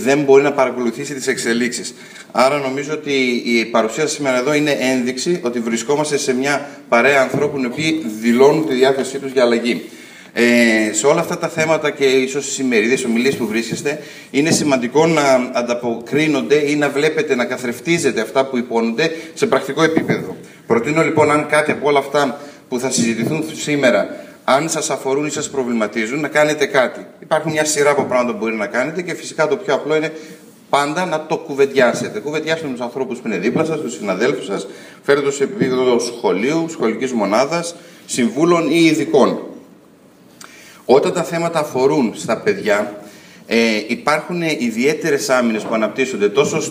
δεν μπορεί να παρακολουθήσει τις εξελίξεις. Άρα νομίζω ότι η παρουσία σήμερα εδώ είναι ένδειξη ότι βρισκόμαστε σε μια παρέα ανθρώπων οι οποίοι δηλώνουν τη διάθεσή τους για αλλαγή. Σε όλα αυτά τα θέματα και ίσως στις ημερίδες ομιλίες που βρίσκεστε, είναι σημαντικό να ανταποκρίνονται ή να βλέπετε, να καθρεφτίζετε αυτά που υπόνονται σε πρακτικό επίπεδο. Προτείνω λοιπόν, αν κάτι από όλα αυτά που θα συζητηθούν σήμερα, αν σας αφορούν ή σας προβληματίζουν, να κάνετε κάτι. Υπάρχουν μια σειρά από πράγματα που μπορεί να κάνετε και φυσικά το πιο απλό είναι πάντα να το κουβεντιάσετε. Κουβεντιάστε με τους ανθρώπους που είναι δίπλα σας, τους συναδέλφους σας, φέρετε το σε επίπεδο σχολείου, σχολικής μονάδας, συμβούλων ή ειδικών. Όταν τα θέματα αφορούν στα παιδιά, υπάρχουν ιδιαίτερες άμυνες που αναπτύσσονται τόσο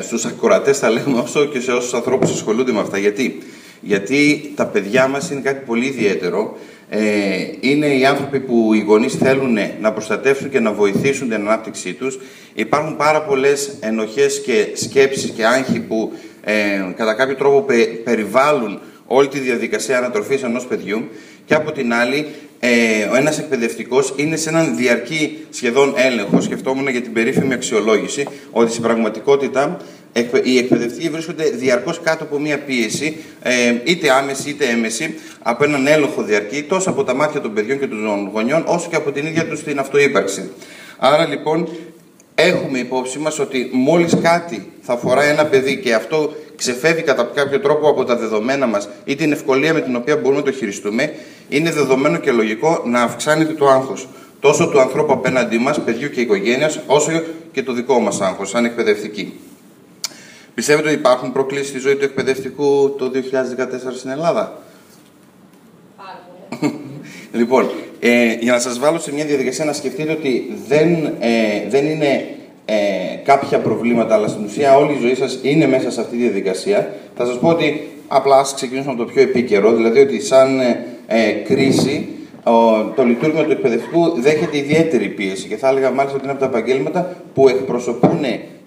στους ακροατές, θα λέμε, όσο και σε όσους ανθρώπους ασχολούνται με αυτά. Γιατί τα παιδιά μας είναι κάτι πολύ ιδιαίτερο. Είναι οι άνθρωποι που οι γονείς θέλουν να προστατεύσουν και να βοηθήσουν την ανάπτυξή τους. Υπάρχουν πάρα πολλές ενοχές και σκέψεις και άγχη που κατά κάποιο τρόπο περιβάλλουν όλη τη διαδικασία ανατροφής ενός παιδιού. Και από την άλλη, ένας εκπαιδευτικός είναι σε έναν διαρκή σχεδόν έλεγχο. Σκεφτόμουν για την περίφημη αξιολόγηση, ότι στην πραγματικότητα οι εκπαιδευτικοί βρίσκονται διαρκώς κάτω από μία πίεση, είτε άμεση είτε έμεση, από έναν έλεγχο διαρκή, τόσο από τα μάτια των παιδιών και των γονιών, όσο και από την ίδια τους την αυτούπαρξη. Άρα λοιπόν, έχουμε υπόψη μας ότι μόλις κάτι θα αφορά ένα παιδί και αυτό ξεφεύγει κατά κάποιο τρόπο από τα δεδομένα μας ή την ευκολία με την οποία μπορούμε να το χειριστούμε, είναι δεδομένο και λογικό να αυξάνεται το άγχος. Τόσο του ανθρώπου απέναντί μας, παιδιού και οικογένειας, όσο και το δικό μας άγχος, σαν εκπαιδευτικοί. Πιστεύετε ότι υπάρχουν προκλήσεις στη ζωή του εκπαιδευτικού το 2014 στην Ελλάδα? Λοιπόν, για να σας βάλω σε μια διαδικασία να σκεφτείτε ότι δεν είναι κάποια προβλήματα, αλλά στην ουσία όλη η ζωή σας είναι μέσα σε αυτή τη διαδικασία. Θα σας πω ότι απλά ας ξεκινήσουμε από το πιο επίκαιρο, δηλαδή ότι σαν κρίση το λειτουργήμα του εκπαιδευτικού δέχεται ιδιαίτερη πίεση και θα έλεγα μάλιστα ότι είναι από τα επαγγέλματα που εκπροσωπούν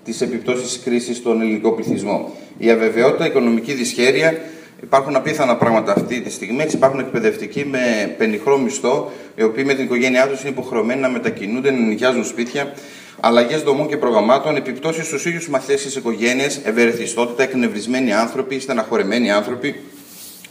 τις επιπτώσεις της κρίσης στον ελληνικό πληθυσμό. Η αβεβαιότητα, η οικονομική δυσχέρεια, υπάρχουν απίθανα πράγματα αυτή τη στιγμή. Έτσι, υπάρχουν εκπαιδευτικοί με πενιχρό μισθό, οι οποίοι με την οικογένειά τους είναι υποχρεωμένοι να μετακινούνται, να νοικιάζουν σπίτια, αλλαγές δομών και προγραμμάτων, επιπτώσεις στους ίδιους μαθητές της οικογένειας, ευερεθιστότητα, εκνευρισμένοι άνθρωποι, στεναχωρεμένοι άνθρωποι.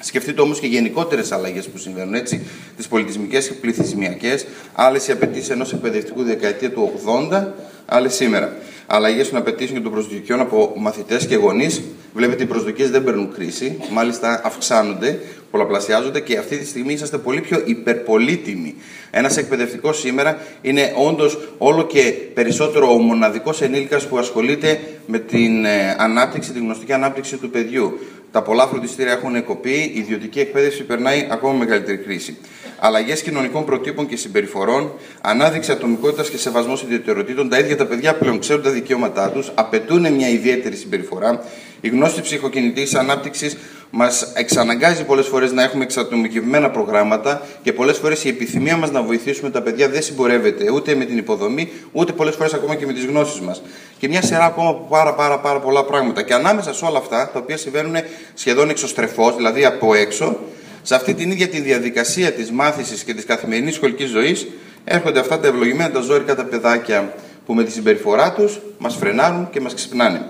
Σκεφτείτε όμως και γενικότερες αλλαγές που συμβαίνουν, έτσι, τις πολιτισμικές και πληθυσμιακές, άλλες οι απαιτήσεις ενός εκπαιδευτικού δεκαετία του 80, άλλες σήμερα. Αλλαγές των απαιτήσεων και των προσδοκιών από μαθητές και γονείς. Βλέπετε, οι προσδοκίες δεν παίρνουν κρίση, μάλιστα αυξάνονται, πολλαπλασιάζονται και αυτή τη στιγμή είσαστε πολύ πιο υπερπολίτιμοι. Ένας εκπαιδευτικός σήμερα είναι όντως όλο και περισσότερο ο μοναδικός ενήλικας που ασχολείται με την ανάπτυξη, την γνωστική ανάπτυξη του παιδιού. Τα πολλά φροντιστήρια έχουν κοπεί, η ιδιωτική εκπαίδευση περνάει ακόμα μεγαλύτερη κρίση. Αλλαγές κοινωνικών προτύπων και συμπεριφορών, ανάδειξη ατομικότητας και σεβασμός ιδιαιτεροτήτων. Τα ίδια τα παιδιά πλέον ξέρουν τα δικαιώματά τους, απαιτούν μια ιδιαίτερη συμπεριφορά. Η γνώση ψυχοκινητικής ανάπτυξης μας εξαναγκάζει πολλές φορές να έχουμε εξατομικευμένα προγράμματα και πολλές φορές η επιθυμία μας να βοηθήσουμε τα παιδιά δεν συμπορεύεται ούτε με την υποδομή, ούτε πολλές φορές ακόμα και με τις γνώσεις μας. Και μια σειρά ακόμα από πάρα πολλά πράγματα. Και ανάμεσα σε όλα αυτά, τα οποία συμβαίνουν σχεδόν εξωστρεφώς, δηλαδή από έξω, σε αυτή την ίδια τη διαδικασία της μάθησης και της καθημερινής σχολικής ζωής, έρχονται αυτά τα ευλογημένα, τα ζώρικα, τα παιδάκια που με τη συμπεριφορά τους μας φρενάρουν και μας ξυπνάνε.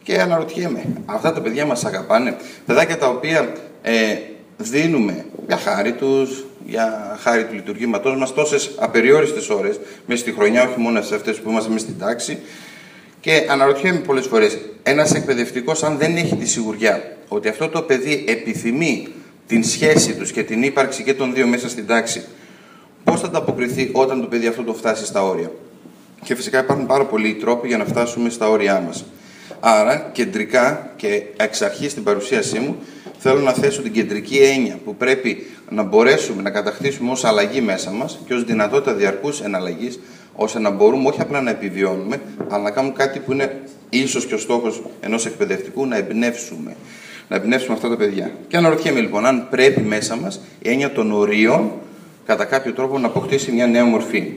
Και αναρωτιέμαι, αυτά τα παιδιά μας αγαπάνε? Παιδάκια τα οποία δίνουμε για χάρη τους, για χάρη του λειτουργήματός μας, τόσες απεριόριστες ώρες μέσα στη χρονιά, όχι μόνο σε αυτές που είμαστε μέσα στην τάξη. Και αναρωτιέμαι πολλές φορές, ένας εκπαιδευτικός, αν δεν έχει τη σιγουριά ότι αυτό το παιδί επιθυμεί την σχέση τους και την ύπαρξη και των δύο μέσα στην τάξη, πώς θα ανταποκριθεί όταν το παιδί αυτό το φτάσει στα όρια? Και φυσικά υπάρχουν πάρα πολλοί τρόποι για να φτάσουμε στα όρια μας. Άρα, κεντρικά και εξ αρχής στην παρουσίασή μου, θέλω να θέσω την κεντρική έννοια που πρέπει να μπορέσουμε να κατακτήσουμε ως αλλαγή μέσα μας και ως δυνατότητα διαρκούς εναλλαγής, ώστε να μπορούμε όχι απλά να επιβιώνουμε, αλλά να κάνουμε κάτι που είναι ίσως και ο στόχος ενός εκπαιδευτικού, να εμπνεύσουμε. Να εμπνεύσουμε αυτά τα παιδιά. Και αναρωτιέμαι λοιπόν, αν πρέπει μέσα μας η έννοια των ορίων κατά κάποιο τρόπο να αποκτήσει μια νέα μορφή.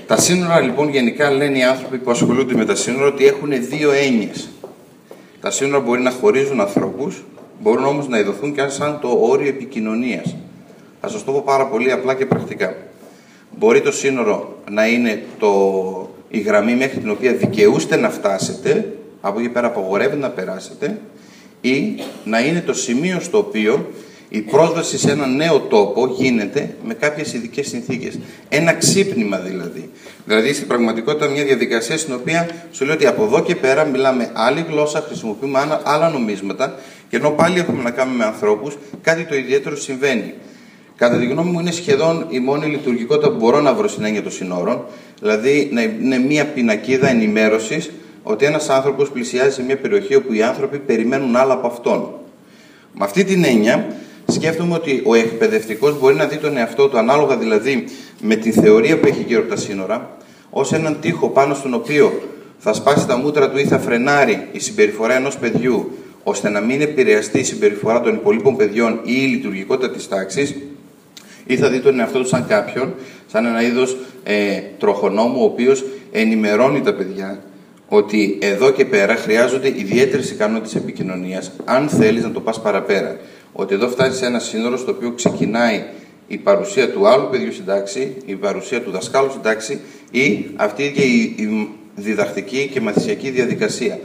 Τα σύνορα λοιπόν, γενικά λένε οι άνθρωποι που ασχολούνται με τα σύνορα ότι έχουν δύο έννοιες. Τα σύνορα μπορεί να χωρίζουν ανθρώπους, μπορούν όμως να ειδωθούν και σαν το όριο επικοινωνίας. Θα σας το πω πάρα πολύ απλά και πρακτικά. μπορεί το σύνορο να είναι η γραμμή μέχρι την οποία δικαιούστε να φτάσετε, από εκεί πέρα απαγορεύεται να περάσετε, ή να είναι το σημείο στο οποίο η πρόσβαση σε έναν νέο τόπο γίνεται με κάποιες ειδικές συνθήκες. Ένα ξύπνημα δηλαδή. Δηλαδή στην πραγματικότητα μια διαδικασία στην οποία σου λέει ότι από εδώ και πέρα μιλάμε άλλη γλώσσα, χρησιμοποιούμε άλλα νομίσματα, και ενώ πάλι έχουμε να κάνουμε με ανθρώπους, κάτι το ιδιαίτερο συμβαίνει. Κατά τη γνώμη μου, είναι σχεδόν η μόνη λειτουργικότητα που μπορώ να βρω στην έννοια των συνόρων, δηλαδή να είναι μια πινακίδα ενημέρωσης ότι ένας άνθρωπος πλησιάζει σε μια περιοχή όπου οι άνθρωποι περιμένουν άλλα από αυτόν. Με αυτή την έννοια, σκέφτομαι ότι ο εκπαιδευτικός μπορεί να δει τον εαυτό του, ανάλογα δηλαδή με τη θεωρία που έχει γύρω από τα σύνορα, ως έναν τοίχο πάνω στον οποίο θα σπάσει τα μούτρα του ή θα φρενάρει η συμπεριφορά ενός παιδιού, ώστε να μην επηρεαστεί η συμπεριφορά των υπολείπων παιδιών ή η λειτουργικότητα της τάξης, ή θα δει τον εαυτό του σαν κάποιον, σαν ένα είδος τροχονόμου, ο οποίος ενημερώνει τα παιδιά ότι εδώ και πέρα χρειάζονται ιδιαίτερες ικανότητες επικοινωνίας, αν θέλεις να το πας παραπέρα. Ότι εδώ φτάσει σε ένα σύνορο στο οποίο ξεκινάει η παρουσία του άλλου παιδιού στην τάξη, η παρουσία του δασκάλου στην τάξη ή αυτή και η διδακτική και μαθησιακή διαδικασία.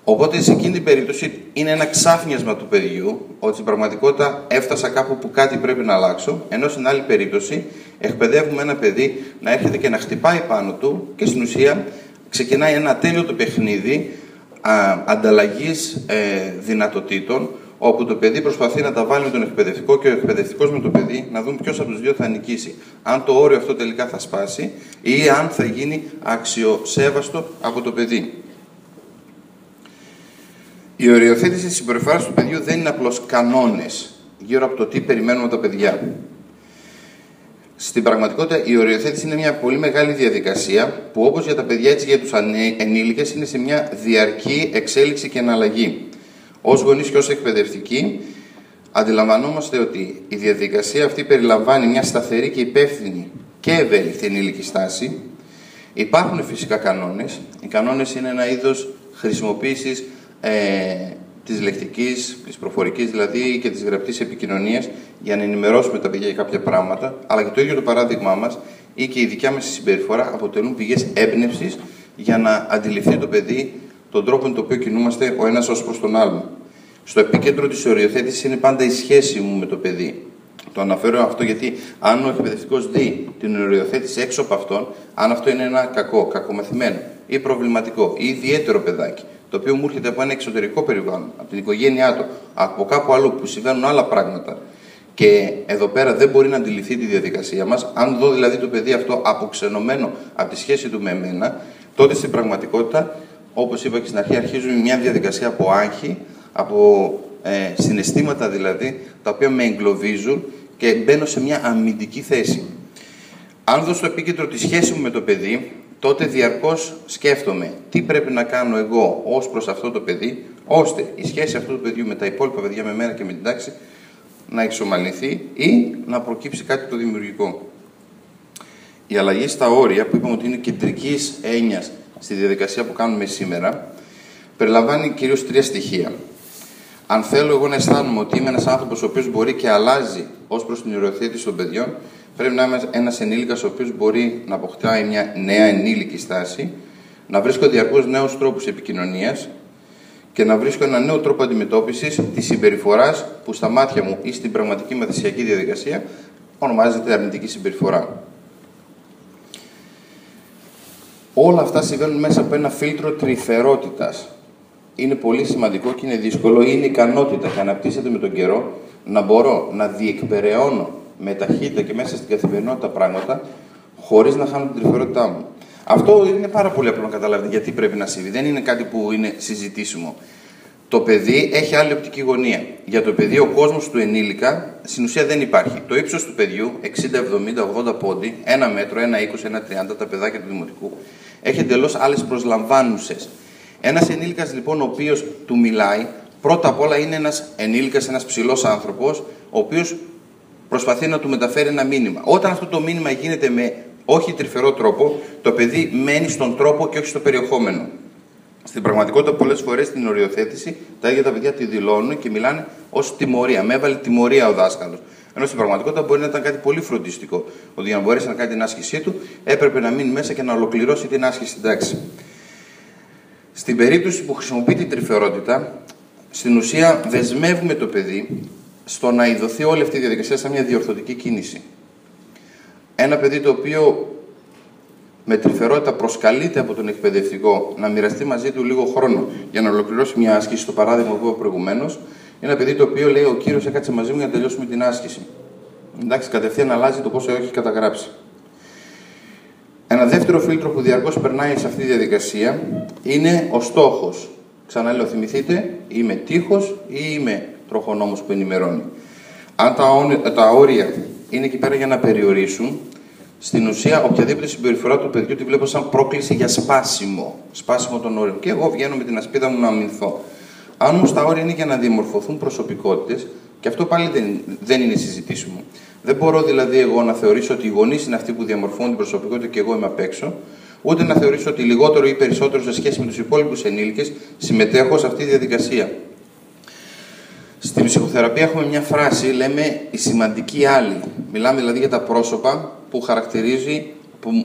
Οπότε σε εκείνη την περίπτωση είναι ένα ξάφνιασμα του παιδιού, ότι στην πραγματικότητα έφτασα κάπου που κάτι πρέπει να αλλάξω, ενώ στην άλλη περίπτωση εκπαιδεύουμε ένα παιδί να έρχεται και να χτυπάει πάνω του και στην ουσία ξεκινάει ένα ατέλειωτο παιχνίδι ανταλλαγής δυνατοτήτων, όπου το παιδί προσπαθεί να τα βάλει με τον εκπαιδευτικό και ο εκπαιδευτικός με το παιδί να δουν ποιος από τους δύο θα νικήσει. Αν το όριο αυτό τελικά θα σπάσει ή αν θα γίνει αξιοσέβαστο από το παιδί. Η οριοθέτηση της συμπεριφοράς του παιδιού δεν είναι απλώς κανόνες γύρω από το τι περιμένουμε από τα παιδιά. Στην πραγματικότητα, η οριοθέτηση είναι μια πολύ μεγάλη διαδικασία που, όπως για τα παιδιά έτσι για τους ενήλικες, είναι σε μια διαρκή εξέλιξη και εναλλαγή. Ως γονείς και ως εκπαιδευτικοί, αντιλαμβανόμαστε ότι η διαδικασία αυτή περιλαμβάνει μια σταθερή και υπεύθυνη και ευέλικτη ενήλικη στάση. Υπάρχουν φυσικά κανόνες. Οι κανόνες είναι ένα είδος χρησιμοποίησης της λεκτικής, της προφορικής δηλαδή και της γραπτής επικοινωνίας για να ενημερώσουμε τα παιδιά για κάποια πράγματα, αλλά και το ίδιο το παράδειγμά μας ή και η δικιά μας συμπεριφορά αποτελούν πηγές έμπνευσης για να αντιληφθεί το παιδί τον τρόπο με τον οποίο κινούμαστε ο ένας ως προς τον άλλον. Στο επίκεντρο της οριοθέτησης είναι πάντα η σχέση μου με το παιδί. Το αναφέρω αυτό γιατί αν ο εκπαιδευτικός δει την οριοθέτηση έξω από αυτόν, αν αυτό είναι ένα κακομαθημένο ή προβληματικό ή ιδιαίτερο παιδάκι, το οποίο μου έρχεται από ένα εξωτερικό περιβάλλον, από την οικογένειά του, από κάπου αλλού που συμβαίνουν άλλα πράγματα, και εδώ πέρα δεν μπορεί να αντιληφθεί τη διαδικασία μας, αν δω δηλαδή το παιδί αυτό αποξενωμένο από τη σχέση του με εμένα, τότε στην πραγματικότητα, όπως είπα και στην αρχή, αρχίζουμε μια διαδικασία από άγχη, από συναισθήματα δηλαδή, τα οποία με εγκλωβίζουν και μπαίνω σε μια αμυντική θέση. Αν δω στο επίκεντρο τη σχέση μου με το παιδί, τότε διαρκώς σκέφτομαι τι πρέπει να κάνω εγώ ως προς αυτό το παιδί, ώστε η σχέση αυτού του παιδιού με τα υπόλοιπα παιδιά, με μένα και με την τάξη, να εξομαλυνθεί ή να προκύψει κάτι το δημιουργικό. Η αλλαγή στα όρια, που είπαμε ότι είναι κεντρικής έννοιας στη διαδικασία που κάνουμε σήμερα, περιλαμβάνει κυρίως τρία στοιχεία. Αν θέλω εγώ να αισθάνομαι ότι είμαι ένας άνθρωπος ο οποίος μπορεί και αλλάζει ως προς την οριοθέτηση των παιδιών, πρέπει να είμαι ένας ενήλικας ο οποίος μπορεί να αποκτάει μια νέα ενήλικη στάση, να βρίσκω διαρκώς νέους τρόπους επικοινωνίας και να βρίσκω ένα νέο τρόπο αντιμετώπισης της συμπεριφοράς που στα μάτια μου ή στην πραγματική μαθησιακή διαδικασία ονομάζεται αρνητική συμπεριφορά. Όλα αυτά συμβαίνουν μέσα από ένα φίλτρο τρυφερότητας. Είναι πολύ σημαντικό και είναι δύσκολο, είναι ικανότητα και αναπτύσσεται με τον καιρό να μπορώ να διεκπεραιώνω με ταχύτητα και μέσα στην καθημερινότητα πράγματα χωρίς να χάνω την τρυφερότητά μου. Αυτό είναι πάρα πολύ απλό να καταλάβετε γιατί πρέπει να συμβεί. Δεν είναι κάτι που είναι συζητήσιμο. Το παιδί έχει άλλη οπτική γωνία. Για το παιδί, ο κόσμος του ενήλικα στην ουσία δεν υπάρχει. Το ύψος του παιδιού, 60, 70, 80 πόντι, 1 μέτρο, 1,20, 1,30, τα παιδάκια του δημοτικού, έχει εντελώς άλλες προσλαμβάνουσες. Ένας ενήλικας λοιπόν, ο οποίος του μιλάει, πρώτα απ' όλα είναι ένας ενήλικας, ένας ψηλός άνθρωπος, ο οποίος προσπαθεί να του μεταφέρει ένα μήνυμα. Όταν αυτό το μήνυμα γίνεται με όχι τρυφερό τρόπο, το παιδί μένει στον τρόπο και όχι στο περιεχόμενο. Στην πραγματικότητα, πολλές φορές την οριοθέτηση τα ίδια τα παιδιά τη δηλώνουν και μιλάνε ως τιμωρία. Με έβαλε τιμωρία ο δάσκαλος. Ενώ στην πραγματικότητα μπορεί να ήταν κάτι πολύ φροντιστικό. Ότι για να μπορέσει να κάνει την άσκησή του, έπρεπε να μείνει μέσα και να ολοκληρώσει την άσκηση στην τάξη. Στην περίπτωση που χρησιμοποιεί την τρυφερότητα, στην ουσία δεσμεύουμε το παιδί στο να ειδωθεί όλη αυτή η διαδικασία σαν μια διορθωτική κίνηση. Ένα παιδί το οποίο με τρυφερότητα προσκαλείται από τον εκπαιδευτικό να μοιραστεί μαζί του λίγο χρόνο για να ολοκληρώσει μια άσκηση, στο παράδειγμα που είπα προηγουμένως, είναι ένα παιδί το οποίο λέει: ο κύριος έκατσε μαζί μου για να τελειώσουμε την άσκηση. Εντάξει, κατευθείαν αλλάζει το πόσο έχει καταγράψει. Ένα δεύτερο φίλτρο που διαρκώς περνάει σε αυτή τη διαδικασία είναι ο στόχος. Ξαναλέω, θυμηθείτε, είμαι τείχος ή είμαι τροχονόμος που ενημερώνει. Αν τα όρια είναι εκεί πέρα για να περιορίσουν, στην ουσία οποιαδήποτε συμπεριφορά του παιδιού τη βλέπω σαν πρόκληση για σπάσιμο. Σπάσιμο των όριων. Και εγώ βγαίνω με την ασπίδα μου να αμυνθώ. Αν όμως τα όρια είναι για να διαμορφωθούν προσωπικότητες, και αυτό πάλι δεν είναι συζητήσιμο. Δεν μπορώ δηλαδή εγώ να θεωρήσω ότι οι γονείς είναι αυτοί που διαμορφώνουν την προσωπικότητα και εγώ είμαι απ' έξω, ούτε να θεωρήσω ότι λιγότερο ή περισσότερο σε σχέση με τους υπόλοιπους ενήλικες συμμετέχω σε αυτή τη διαδικασία. Στην ψυχοθεραπεία έχουμε μια φράση, λέμε η σημαντική άλλη. Μιλάμε δηλαδή για τα πρόσωπα που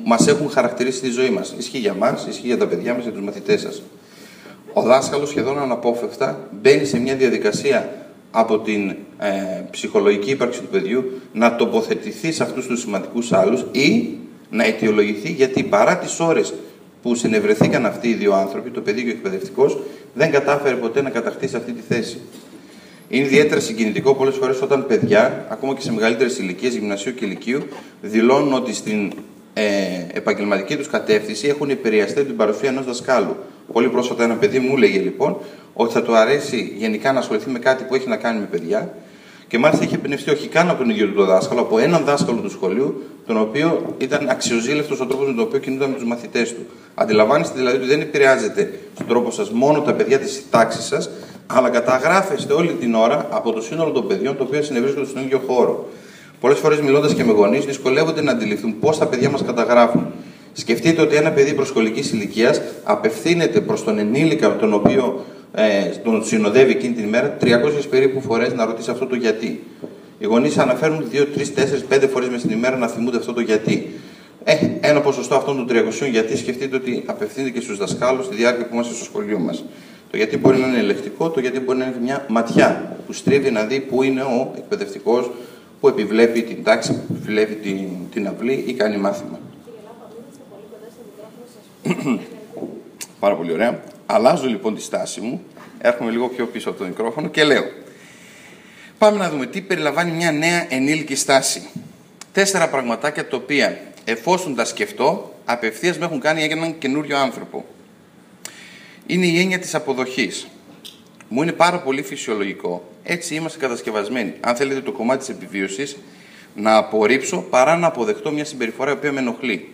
μας έχουν χαρακτηρίσει τη ζωή μας. Ισχύει για μας, ισχύει για τα παιδιά μας, για τους μαθητές σας. Ο δάσκαλος σχεδόν αναπόφευκτα μπαίνει σε μια διαδικασία από την ψυχολογική ύπαρξη του παιδιού να τοποθετηθεί σε αυτούς τους σημαντικούς άλλους ή να αιτιολογηθεί γιατί παρά τις ώρες που συνευρεθήκαν αυτοί οι δύο άνθρωποι, το παιδί και ο εκπαιδευτικός, δεν κατάφερε ποτέ να κατακτήσει αυτή τη θέση. Είναι ιδιαίτερα συγκινητικό πολλές φορές όταν παιδιά, ακόμα και σε μεγαλύτερες ηλικίες, γυμνασίου και λυκείου, δηλώνουν ότι στην επαγγελματική τους κατεύθυνση έχουν επηρεαστεί από την παρουσία ενός δασκάλου. Πολύ πρόσφατα ένα παιδί μου έλεγε λοιπόν ότι θα του αρέσει γενικά να ασχοληθεί με κάτι που έχει να κάνει με παιδιά και μάλιστα είχε εμπνευστεί όχι καν από τον ίδιο του τον δάσκαλο, από έναν δάσκαλο του σχολείου, τον οποίο ήταν αξιοζήλευτος ο τρόπος με τον οποίο κινούνταν με τους μαθητές του. Αντιλαμβάνεστε δηλαδή ότι δεν επηρεάζεται στον τρόπο σας μόνο τα παιδιά της τάξης σας, αλλά καταγράφεστε όλη την ώρα από το σύνολο των παιδιών τα οποία συνευρίσκονται στον ίδιο χώρο. Πολλές φορές μιλώντας και με γονείς, δυσκολεύονται να αντιληφθούν πώς τα παιδιά μας καταγράφουν. Σκεφτείτε ότι ένα παιδί προσχολικής ηλικίας απευθύνεται προς τον ενήλικα, τον οποίο τον συνοδεύει εκείνη την ημέρα, 300 περίπου φορές να ρωτήσει αυτό το γιατί. Οι γονείς αναφέρουν 2, 3, 4, 5 φορές μες την ημέρα να θυμούνται αυτό το γιατί. Ένα ποσοστό αυτών των 300 γιατί σκεφτείτε ότι απευθύνεται και στους δασκάλους στη διάρκεια που είμαστε στο σχολείο μας. Το γιατί μπορεί να είναι ελεκτικό, το γιατί μπορεί να είναι μια ματιά που στρίβει να δει πού είναι ο εκπαιδευτικός που επιβλέπει την τάξη, που επιβλέπει την αυλή ή κάνει μάθημα. Πάρα πολύ ωραία. Αλλάζω λοιπόν τη στάση μου, έρχομαι λίγο πιο πίσω από το μικρόφωνο και λέω: πάμε να δούμε τι περιλαμβάνει μια νέα ενήλικη στάση. 4 πραγματάκια τα οποία, εφόσον τα σκεφτώ, απευθείας με έχουν κάνει έναν καινούριο άνθρωπο. Είναι η έννοια της αποδοχής. Μου είναι πάρα πολύ φυσιολογικό. Έτσι είμαστε κατασκευασμένοι. Αν θέλετε το κομμάτι της επιβίωσης, να απορρίψω παρά να αποδεχτώ μια συμπεριφορά η οποία με ενοχλεί.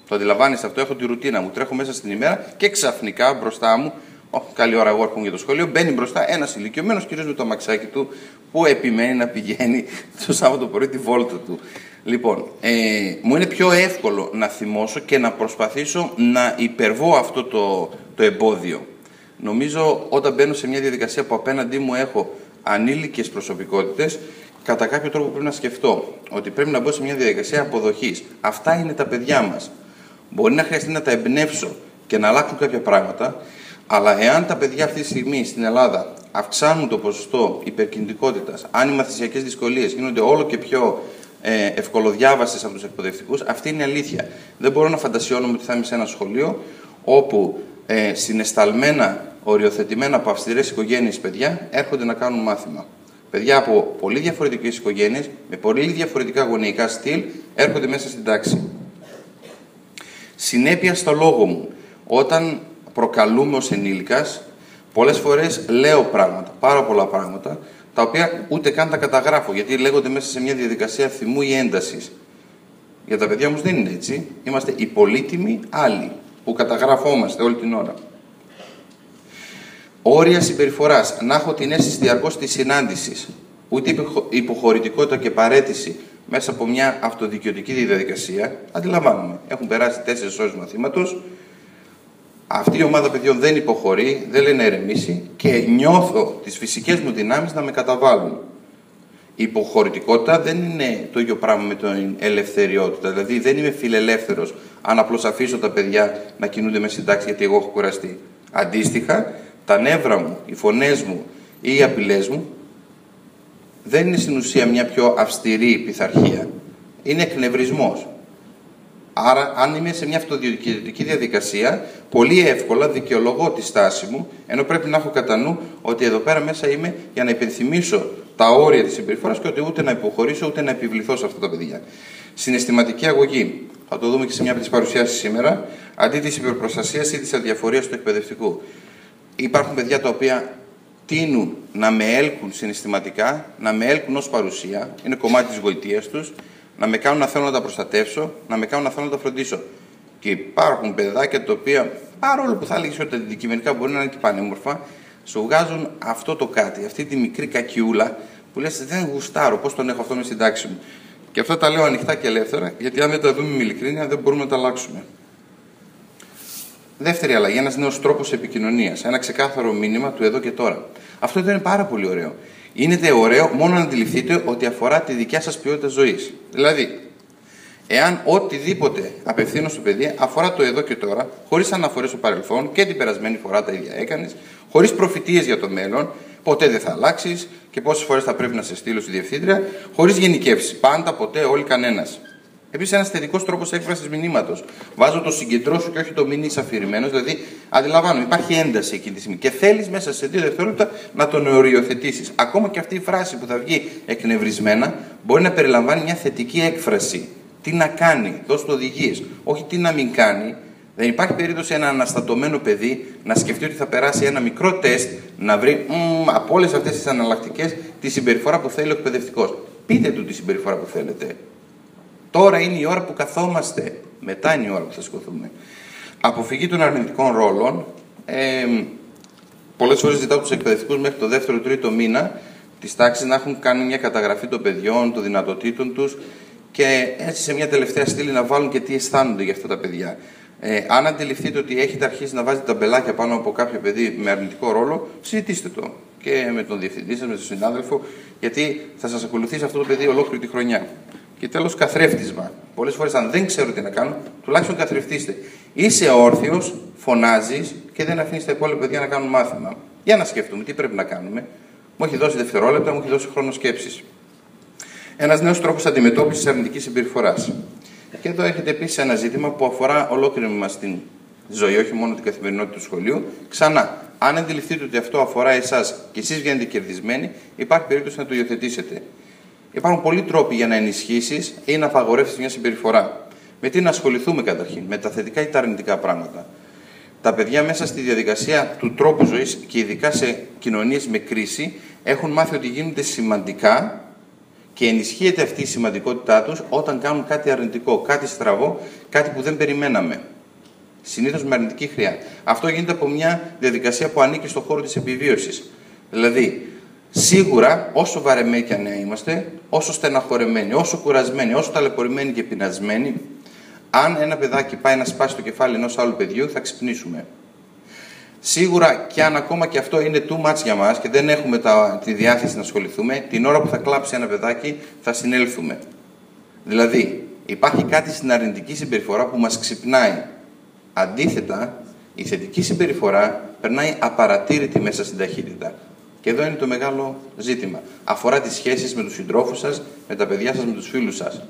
Το αντιλαμβάνεστε αυτό, έχω τη ρουτίνα μου. Τρέχω μέσα στην ημέρα και ξαφνικά μπροστά μου, καλή ώρα εγώ έρχομαι για το σχολείο, μπαίνει μπροστά ένας ηλικιωμένος κυρίως με το αμαξάκι του που επιμένει να πηγαίνει το Σάββατο πρωί τη βόλτα του. Λοιπόν, μου είναι πιο εύκολο να θυμώσω και να προσπαθήσω να υπερβώ αυτό το εμπόδιο. Νομίζω όταν μπαίνω σε μια διαδικασία που απέναντί μου έχω ανήλικες προσωπικότητες, κατά κάποιο τρόπο πρέπει να σκεφτώ ότι πρέπει να μπω σε μια διαδικασία αποδοχής. Αυτά είναι τα παιδιά μας. Μπορεί να χρειαστεί να τα εμπνεύσω και να αλλάξουν κάποια πράγματα, αλλά εάν τα παιδιά αυτή τη στιγμή στην Ελλάδα αυξάνουν το ποσοστό υπερκινητικότητας, αν οι μαθησιακές δυσκολίες γίνονται όλο και πιο ευκολοδιάβαστες από τους εκπαιδευτικούς, αυτή είναι η αλήθεια. Δεν μπορώ να φαντασιώνομαι ότι θα είμαι σε ένα σχολείο όπου συναισθαλμένα, οριοθετημένα από αυστηρές οικογένειες παιδιά έρχονται να κάνουν μάθημα. Παιδιά από πολύ διαφορετικές οικογένειες, με πολύ διαφορετικά γονεϊκά στυλ, έρχονται μέσα στην τάξη. Συνέπεια στο λόγο μου. Όταν προκαλούμε ως ενήλικας, πολλές φορές λέω πράγματα, πάρα πολλά πράγματα, τα οποία ούτε καν τα καταγράφω, γιατί λέγονται μέσα σε μια διαδικασία θυμού ή έντασης. Για τα παιδιά όμως δεν είναι έτσι. Είμαστε οι πολύτιμοι άλλοι, που καταγραφόμαστε όλη την ώρα. Όρια συμπεριφοράς. Να έχω την αίσθηση διαρκώς της συνάντησης. Ούτε υποχωρητικότητα και παρέτηση μέσα από μια αυτοδικαιωτική διαδικασία. Αντιλαμβάνομαι. Έχουν περάσει 4 ώρες μαθήματος. Αυτή η ομάδα παιδιών δεν υποχωρεί, δεν λέει να ηρεμήσει και νιώθω τις φυσικές μου δυνάμεις να με καταβάλουν. Η υποχωρητικότητα δεν είναι το ίδιο πράγμα με την ελευθεριότητα. Δηλαδή δεν είμαι φιλελεύθερος αν απλώς αφήσω τα παιδιά να κινούνται με συντάξει γιατί εγώ έχω κουραστεί. Αντίστοιχα, τα νεύρα μου, οι φωνές μου ή οι απειλές μου δεν είναι στην ουσία μια πιο αυστηρή πειθαρχία. Είναι εκνευρισμός. Άρα, αν είμαι σε μια αυτοδιοικητική διαδικασία, πολύ εύκολα δικαιολογώ τη στάση μου, ενώ πρέπει να έχω κατά νου ότι εδώ πέρα μέσα είμαι για να υπενθυμίσω τα όρια της συμπεριφοράς και ότι ούτε να υποχωρήσω ούτε να επιβληθώ σε αυτά τα παιδιά. Συναισθηματική αγωγή. Θα το δούμε και σε μια από τις παρουσιάσεις σήμερα. Αντί της υπερπροστασίας ή της αδιαφορίας του εκπαιδευτικού. Υπάρχουν παιδιά τα οποία τείνουν να με έλκουν συναισθηματικά, να με έλκουν ως παρουσία, είναι κομμάτι της γοητείας τους, να με κάνουν να θέλω να τα προστατεύσω, να με κάνουν να θέλω να τα φροντίσω. Και υπάρχουν παιδάκια τα οποία, παρόλο που θα έλεγες ότι τα αντικειμενικά μπορεί να είναι και πανέμορφα, σου βγάζουν αυτό το κάτι, αυτή τη μικρή κακιούλα που λες δεν γουστάρω, πώς τον έχω αυτό με στην τάξη μου. Και αυτό τα λέω ανοιχτά και ελεύθερα, γιατί αν δεν τα δούμε με ειλικρίνεια δεν μπορούμε να τα αλλάξουμε. Δεύτερη αλλαγή, ένας νέος τρόπος επικοινωνίας. Ένα ξεκάθαρο μήνυμα του εδώ και τώρα. Αυτό δεν είναι πάρα πολύ ωραίο. Είναι ωραίο μόνο να αντιληφθείτε ότι αφορά τη δικιά σας ποιότητα ζωής. Δηλαδή, εάν οτιδήποτε απευθύνω στο παιδί αφορά το εδώ και τώρα, χωρίς αναφορές στο παρελθόν και την περασμένη φορά τα ίδια έκανες, χωρίς προφητείες για το μέλλον, ποτέ δεν θα αλλάξεις και πόσες φορές θα πρέπει να σε στείλω στη διευθύντρια, χωρίς γενικεύσεις. Πάντα, ποτέ, όλοι, κανένας. Επίσης, ένας θετικός τρόπος έκφρασης μηνύματος. Βάζω το συγκεντρώσου και όχι το μην είσαι αφηρημένος, δηλαδή αντιλαμβάνω, υπάρχει ένταση εκείνη τη στιγμή και θέλεις μέσα σε 2 δευτερόλεπτα να τον οριοθετήσεις. Ακόμα και αυτή η φράση που θα βγει εκνευρισμένα μπορεί να περιλαμβάνει μια θετική έκφραση. Τι να κάνει, δώσ' του οδηγίες, όχι τι να μην κάνει. Δεν υπάρχει περίπτωση ένα αναστατωμένο παιδί να σκεφτεί ότι θα περάσει ένα μικρό τεστ, να βρει από όλες αυτές τις αναλλακτικές τη συμπεριφορά που θέλει ο εκπαιδευτικός. Πείτε του τη συμπεριφορά που θέλετε. Τώρα είναι η ώρα που καθόμαστε. Μετά είναι η ώρα που θα σηκωθούμε. Αποφυγή των αρνητικών ρόλων. Πολλές φορές ζητάω τους εκπαιδευτικούς μέχρι το 2ο-3ο μήνα της τάξης να έχουν κάνει μια καταγραφή των παιδιών, των δυνατοτήτων τους και έτσι σε μια τελευταία στήλη να βάλουν και τι αισθάνονται για αυτά τα παιδιά. Αν αντιληφθείτε ότι έχετε αρχίσει να βάζετε ταμπελάκια πάνω από κάποιο παιδί με αρνητικό ρόλο, συζητήστε το και με τον διευθυντή σας, με τον συνάδελφο, γιατί θα σας ακολουθήσει αυτό το παιδί ολόκληρη τη χρονιά. Και τέλος, καθρέφτισμα. Πολλές φορές, αν δεν ξέρω τι να κάνω, τουλάχιστον καθρεφτίστε. Είσαι όρθιος, φωνάζεις και δεν αφήνεις τα υπόλοιπα παιδιά να κάνουν μάθημα. Για να σκεφτούμε τι πρέπει να κάνουμε. Μου έχει δώσει δευτερόλεπτα, μου έχει δώσει χρόνο σκέψης. Ένας νέος τρόπος αντιμετώπισης αρνητικής συμπεριφοράς. Και εδώ έχετε επίσης ένα ζήτημα που αφορά ολόκληρη μας την ζωή, όχι μόνο την καθημερινότητα του σχολείου. Ξανά, αν αντιληφθείτε ότι αυτό αφορά εσάς και εσείς βγαίνετε κερδισμένοι, υπάρχει περίπτωση να το υιοθετήσετε. Υπάρχουν πολλοί τρόποι για να ενισχύσεις ή να απαγορεύσεις μια συμπεριφορά. Με τι να ασχοληθούμε καταρχήν, με τα θετικά ή τα αρνητικά πράγματα. Τα παιδιά μέσα στη διαδικασία του τρόπου ζωής και ειδικά σε κοινωνίες με κρίση έχουν μάθει ότι γίνονται σημαντικά και ενισχύεται αυτή η σημαντικότητά τους όταν κάνουν κάτι αρνητικό, κάτι στραβό, κάτι που δεν περιμέναμε. Συνήθως με αρνητική χρειά. Αυτό γίνεται από μια διαδικασία που ανήκει στον χώρο της επιβίωσης. Δηλαδή, σίγουρα, όσο βαρεμένοι κι αν είμαστε, όσο στεναχωρεμένοι, όσο κουρασμένοι, όσο ταλαιπωρημένοι και πεινασμένοι, αν ένα παιδάκι πάει να σπάσει το κεφάλι ενός άλλου παιδιού, θα ξυπνήσουμε. Σίγουρα και αν ακόμα και αυτό είναι too much για μας και δεν έχουμε τη διάθεση να ασχοληθούμε, την ώρα που θα κλάψει ένα παιδάκι θα συνέλθουμε. Δηλαδή, υπάρχει κάτι στην αρνητική συμπεριφορά που μας ξυπνάει. Αντίθετα, η θετική συμπεριφορά περνάει απαρατήρητη μέσα στην ταχύτητα. Και εδώ είναι το μεγάλο ζήτημα. Αφορά τις σχέσεις με τους συντρόφους σας, με τα παιδιά σας, με τους φίλους σας.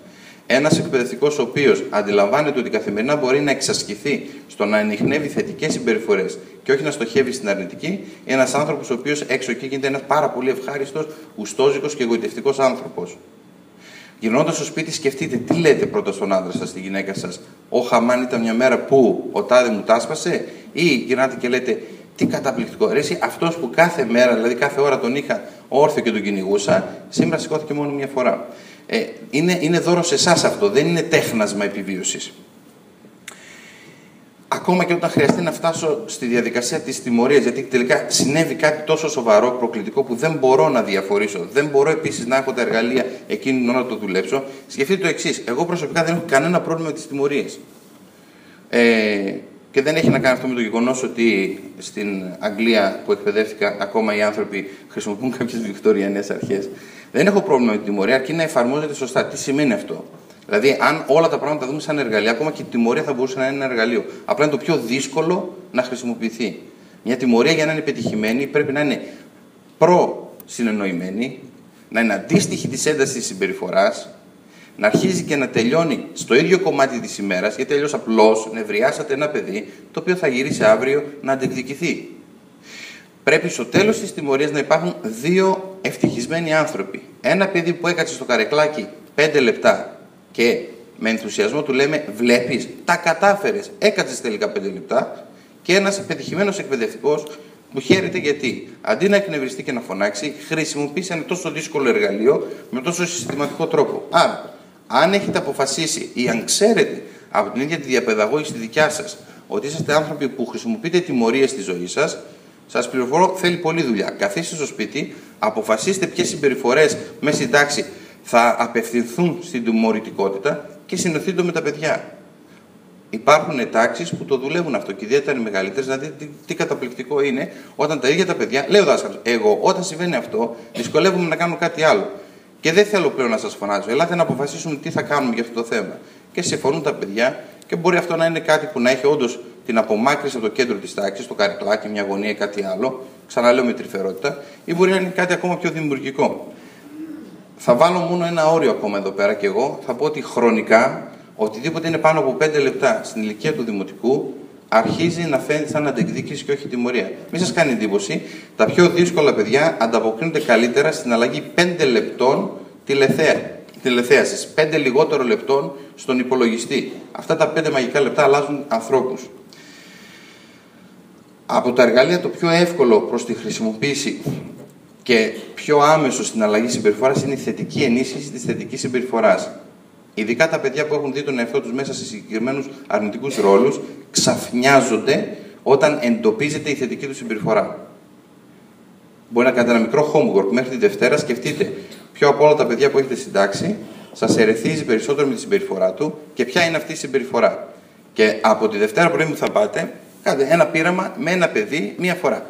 Ένας εκπαιδευτικός ο οποίος αντιλαμβάνεται ότι καθημερινά μπορεί να εξασκηθεί στο να ανιχνεύει θετικές συμπεριφορές και όχι να στοχεύει στην αρνητική, είναι ένας άνθρωπος ο οποίος έξω εκεί γίνεται ένας πάρα πολύ ευχάριστος, γουστόζικος και εγωιτευτικός άνθρωπος. Γυρνώντας στο σπίτι, σκεφτείτε τι λέτε πρώτα στον άντρα σας, στη γυναίκα σας. «Ω χαμάν, ήταν μια μέρα που ο τάδε μου τάσπασε», ή γυρνάτε και λέτε «Τι καταπληκτικό, ρε εσύ, αυτός που κάθε μέρα, δηλαδή κάθε ώρα τον είχα όρθιο και τον κυνηγούσα, σήμερα σηκώθηκε μόνο μια φορά». Είναι δώρο σε εσάς αυτό, δεν είναι τέχνασμα επιβίωσης. Ακόμα και όταν χρειαστεί να φτάσω στη διαδικασία της τιμωρίας, γιατί τελικά συνέβη κάτι τόσο σοβαρό, προκλητικό, που δεν μπορώ να διαφορήσω, δεν μπορώ επίσης να έχω τα εργαλεία εκείνη την ώρα να το δουλέψω, σκεφτείτε το εξής. Εγώ προσωπικά δεν έχω κανένα πρόβλημα με τις τιμωρίες. Και Και δεν έχει να κάνει αυτό με το γεγονός ότι στην Αγγλία που εκπαιδεύτηκα, ακόμα οι άνθρωποι χρησιμοποιούν κάποιες βικτωριανές αρχές. Δεν έχω πρόβλημα με τη τιμωρία, αρκεί να εφαρμόζεται σωστά. Τι σημαίνει αυτό? Δηλαδή, αν όλα τα πράγματα τα δούμε σαν εργαλεία, ακόμα και η τιμωρία θα μπορούσε να είναι ένα εργαλείο. Απλά είναι το πιο δύσκολο να χρησιμοποιηθεί. Μια τιμωρία για να είναι πετυχημένη πρέπει να είναι προ-συνεννοημένη, να είναι αντίστοιχη της έντασης της συμπεριφοράς, να αρχίζει και να τελειώνει στο ίδιο κομμάτι της ημέρας, γιατί αλλιώς απλώς νευριάσατε ένα παιδί το οποίο θα γυρίσει αύριο να αντεκδικηθεί. Πρέπει στο τέλος της τιμωρίας να υπάρχουν δύο ευτυχισμένοι άνθρωποι. Ένα παιδί που έκατσε στο καρεκλάκι 5 λεπτά και με ενθουσιασμό του λέμε: βλέπεις, τα κατάφερες, έκατσες τελικά 5 λεπτά. Και ένας πετυχημένος εκπαιδευτικός που χαίρεται γιατί αντί να εκνευριστεί και να φωνάξει, χρησιμοποίησε ένα τόσο δύσκολο εργαλείο με τόσο συστηματικό τρόπο. Άρα, αν έχετε αποφασίσει ή αν ξέρετε από την ίδια τη διαπαιδαγώγηση τη δικιά σας ότι είσαστε άνθρωποι που χρησιμοποιείτε τιμωρίες στη ζωή σας, σας πληροφορώ, θέλει πολλή δουλειά. Καθίστε στο σπίτι, αποφασίστε ποιες συμπεριφορές μέσα στην τάξη θα απευθυνθούν στην τιμωρητικότητα και συνοηθείτε με τα παιδιά. Υπάρχουν τάξεις που το δουλεύουν αυτό και ιδιαίτερα οι μεγαλύτερες. Δηλαδή, τι καταπληκτικό είναι όταν τα ίδια τα παιδιά, λέει ο δάσκαλος, εγώ όταν συμβαίνει αυτό, δυσκολεύομαι να κάνω κάτι άλλο. Και δεν θέλω πλέον να σας φωνάζω. Ελάτε να αποφασίσουμε τι θα κάνουμε για αυτό το θέμα. Και συμφωνούν τα παιδιά, και μπορεί αυτό να είναι κάτι που να έχει όντως την απομάκρυνση από το κέντρο της τάξης, το καρεκλάκι, μια γωνία ή κάτι άλλο. Ξαναλέω με τρυφερότητα, ή μπορεί να είναι κάτι ακόμα πιο δημιουργικό. Θα βάλω μόνο ένα όριο ακόμα εδώ πέρα και εγώ. Θα πω ότι χρονικά, οτιδήποτε είναι πάνω από 5 λεπτά στην ηλικία του δημοτικού, αρχίζει να φαίνεται σαν αντεκδίκηση και όχι τιμωρία. Μην σας κάνει εντύπωση, τα πιο δύσκολα παιδιά ανταποκρίνονται καλύτερα στην αλλαγή 5 λεπτών τηλεθέασης. 5 λιγότερο λεπτών στον υπολογιστή. Αυτά τα 5 μαγικά λεπτά αλλάζουν ανθρώπους. Από τα εργαλεία το πιο εύκολο προς τη χρησιμοποίηση και πιο άμεσο στην αλλαγή συμπεριφοράς είναι η θετική ενίσχυση της θετικής συμπεριφοράς. Ειδικά τα παιδιά που έχουν δει τον εαυτό τους μέσα σε συγκεκριμένους αρνητικούς ρόλους, ξαφνιάζονται όταν εντοπίζεται η θετική του συμπεριφορά. Μπορεί να κάνετε ένα μικρό homework μέχρι τη Δευτέρα, σκεφτείτε ποιο από όλα τα παιδιά που έχετε στην τάξη σας ερεθίζει περισσότερο με τη συμπεριφορά του και ποια είναι αυτή η συμπεριφορά. Και από τη Δευτέρα πρωί που θα πάτε, κάντε ένα πείραμα με ένα παιδί μία φορά.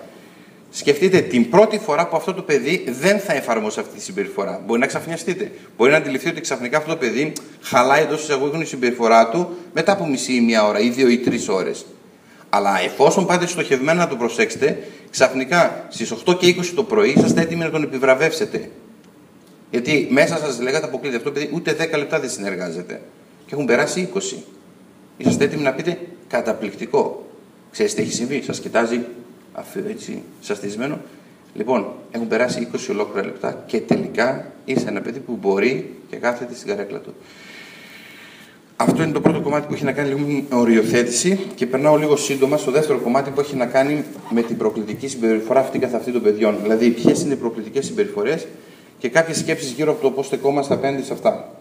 Σκεφτείτε την πρώτη φορά που αυτό το παιδί δεν θα εφαρμόσει αυτή τη συμπεριφορά. Μπορεί να ξαφνιαστείτε. Μπορεί να αντιληφθεί ότι ξαφνικά αυτό το παιδί χαλάει εντός εισαγωγικών η συμπεριφορά του μετά από μισή ή μία ώρα ή 2 ή 3 ώρες. Αλλά εφόσον πάτε στοχευμένα να το προσέξετε, ξαφνικά στις 8 και 20 το πρωί είσαστε έτοιμοι να τον επιβραβεύσετε. Γιατί μέσα σας λέγατε αποκλείται αυτό το παιδί ούτε 10 λεπτά δεν συνεργάζεται. Και έχουν περάσει 20. Είσαστε έτοιμοι να πείτε καταπληκτικό. Ξέρετε τι έχει συμβεί, σας κοιτάζει έτσι σαστισμένο. Λοιπόν, έχουν περάσει 20 ολόκληρα λεπτά και τελικά είσαι ένα παιδί που μπορεί και κάθεται στην καρέκλα του. Αυτό είναι το πρώτο κομμάτι που έχει να κάνει λίγο με οριοθέτηση και περνάω λίγο σύντομα στο δεύτερο κομμάτι που έχει να κάνει με την προκλητική συμπεριφορά αυτή καθ' αυτή των παιδιών. Δηλαδή, ποιες είναι οι προκλητικές συμπεριφορές και κάποιες σκέψεις γύρω από το πώς στεκόμαστε απέναντι σε αυτά.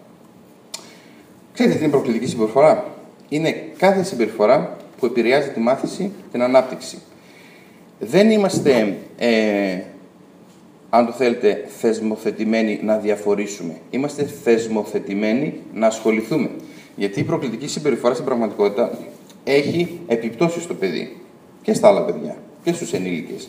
Ξέρετε τι είναι προκλητική συμπεριφορά? Είναι κάθε συμπεριφορά που επηρεάζει τη μάθηση, την ανάπτυξη. Δεν είμαστε, αν το θέλετε, θεσμοθετημένοι να διαφορήσουμε. Είμαστε θεσμοθετημένοι να ασχοληθούμε. Γιατί η προκλητική συμπεριφορά στην πραγματικότητα έχει επιπτώσεις στο παιδί και στα άλλα παιδιά και στους ενήλικες.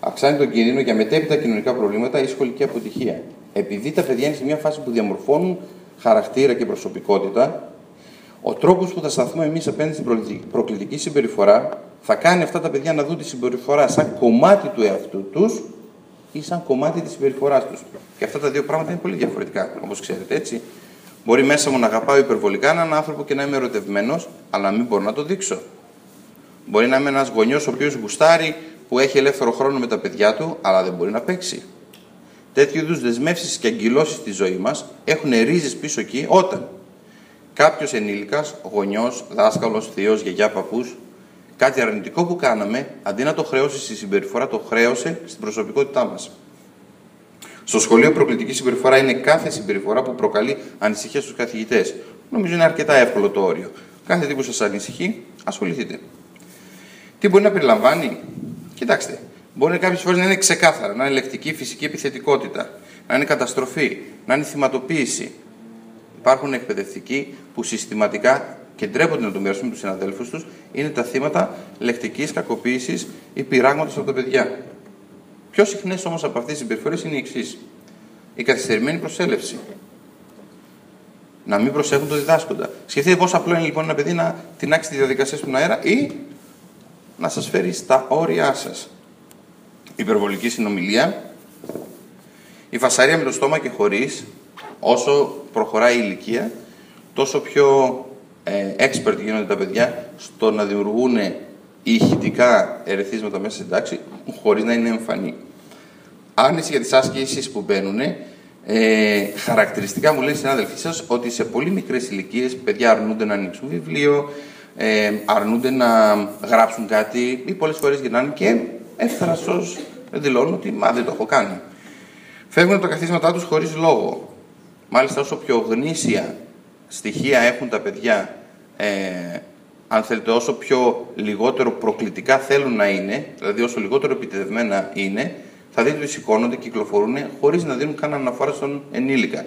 Αυξάνει τον κίνδυνο για μετέπειτα κοινωνικά προβλήματα ή σχολική αποτυχία. Επειδή τα παιδιά είναι σε μια φάση που διαμορφώνουν χαρακτήρα και προσωπικότητα, ο τρόπος που θα σταθούμε εμείς απέναντι στην προκλητική συμπεριφορά θα κάνει αυτά τα παιδιά να δουν τη συμπεριφορά σαν κομμάτι του εαυτού τους ή σαν κομμάτι της συμπεριφοράς τους. Και αυτά τα δύο πράγματα είναι πολύ διαφορετικά, όπως ξέρετε, έτσι. Μπορεί μέσα μου να αγαπάω υπερβολικά έναν άνθρωπο και να είμαι ερωτευμένος, αλλά να μην μπορώ να το δείξω. Μπορεί να είμαι ένας γονιός ο οποίος γουστάρει, που έχει ελεύθερο χρόνο με τα παιδιά του, αλλά δεν μπορεί να παίξει. Τέτοιου είδους δεσμεύσεις και αγκυλώσεις στη ζωή μας έχουν ρίζες πίσω εκεί όταν κάποιος ενήλικας, γονιός, δάσκαλος, θείος, γιαγιά, παππούς, κάτι αρνητικό που κάναμε, αντί να το χρεώσει στη συμπεριφορά, το χρέωσε στην προσωπικότητά μας. Στο σχολείο, προκλητική συμπεριφορά είναι κάθε συμπεριφορά που προκαλεί ανησυχία στους καθηγητές. Νομίζω είναι αρκετά εύκολο το όριο. Κάθε τι που σας ανησυχεί, ασχοληθείτε. Τι μπορεί να περιλαμβάνει? Κοιτάξτε, μπορεί κάποιες φορές να είναι ξεκάθαρα, να είναι λεκτική, φυσική επιθετικότητα, να είναι καταστροφή, να είναι θυματοποίηση. Υπάρχουν εκπαιδευτικοί που συστηματικά και ντρέπονται να το μοιραστούν με τους συναδέλφους τους, είναι τα θύματα λεκτικής κακοποίησης ή πειράγματος από τα παιδιά. Πιο συχνές όμως από αυτές τις συμπεριφορές είναι οι εξής. Η καθυστερημένη προσέλευση. Να μην προσέχουν το διδάσκοντα. Σκεφτείτε πόσο απλό είναι λοιπόν ένα παιδί να τεινάξει τη διαδικασία στον αέρα ή να σας φέρει στα όρια σας. Υπερβολική συνομιλία. Η φασαρία με το στόμα και χωρίς. Όσο προχωράει η ηλικία, τόσο πιο expert γίνονται τα παιδιά στο να δημιουργούν ηχητικά ερεθίσματα μέσα στην τάξη, χωρίς να είναι εμφανή. Άρνηση για τις άσκησεις που μπαίνουν. Χαρακτηριστικά μου λένε οι συνάδελφοί σας ότι σε πολύ μικρές ηλικίες παιδιά αρνούνται να ανοίξουν βιβλίο, αρνούνται να γράψουν κάτι ή πολλές φορές γυρνάνε και εύθρασος δηλώνουν ότι δεν το έχω κάνει. Φεύγουν από τα καθίσματά τους χωρίς λόγο. Μάλιστα, όσο πιο γνήσια στοιχεία έχουν τα παιδιά, αν θέλετε, όσο πιο λιγότερο προκλητικά θέλουν να είναι, δηλαδή όσο λιγότερο επιτεδευμένα είναι, θα δείτε ότι σηκώνονται, κυκλοφορούν, χωρίς να δίνουν καν αναφορά στον ενήλικα.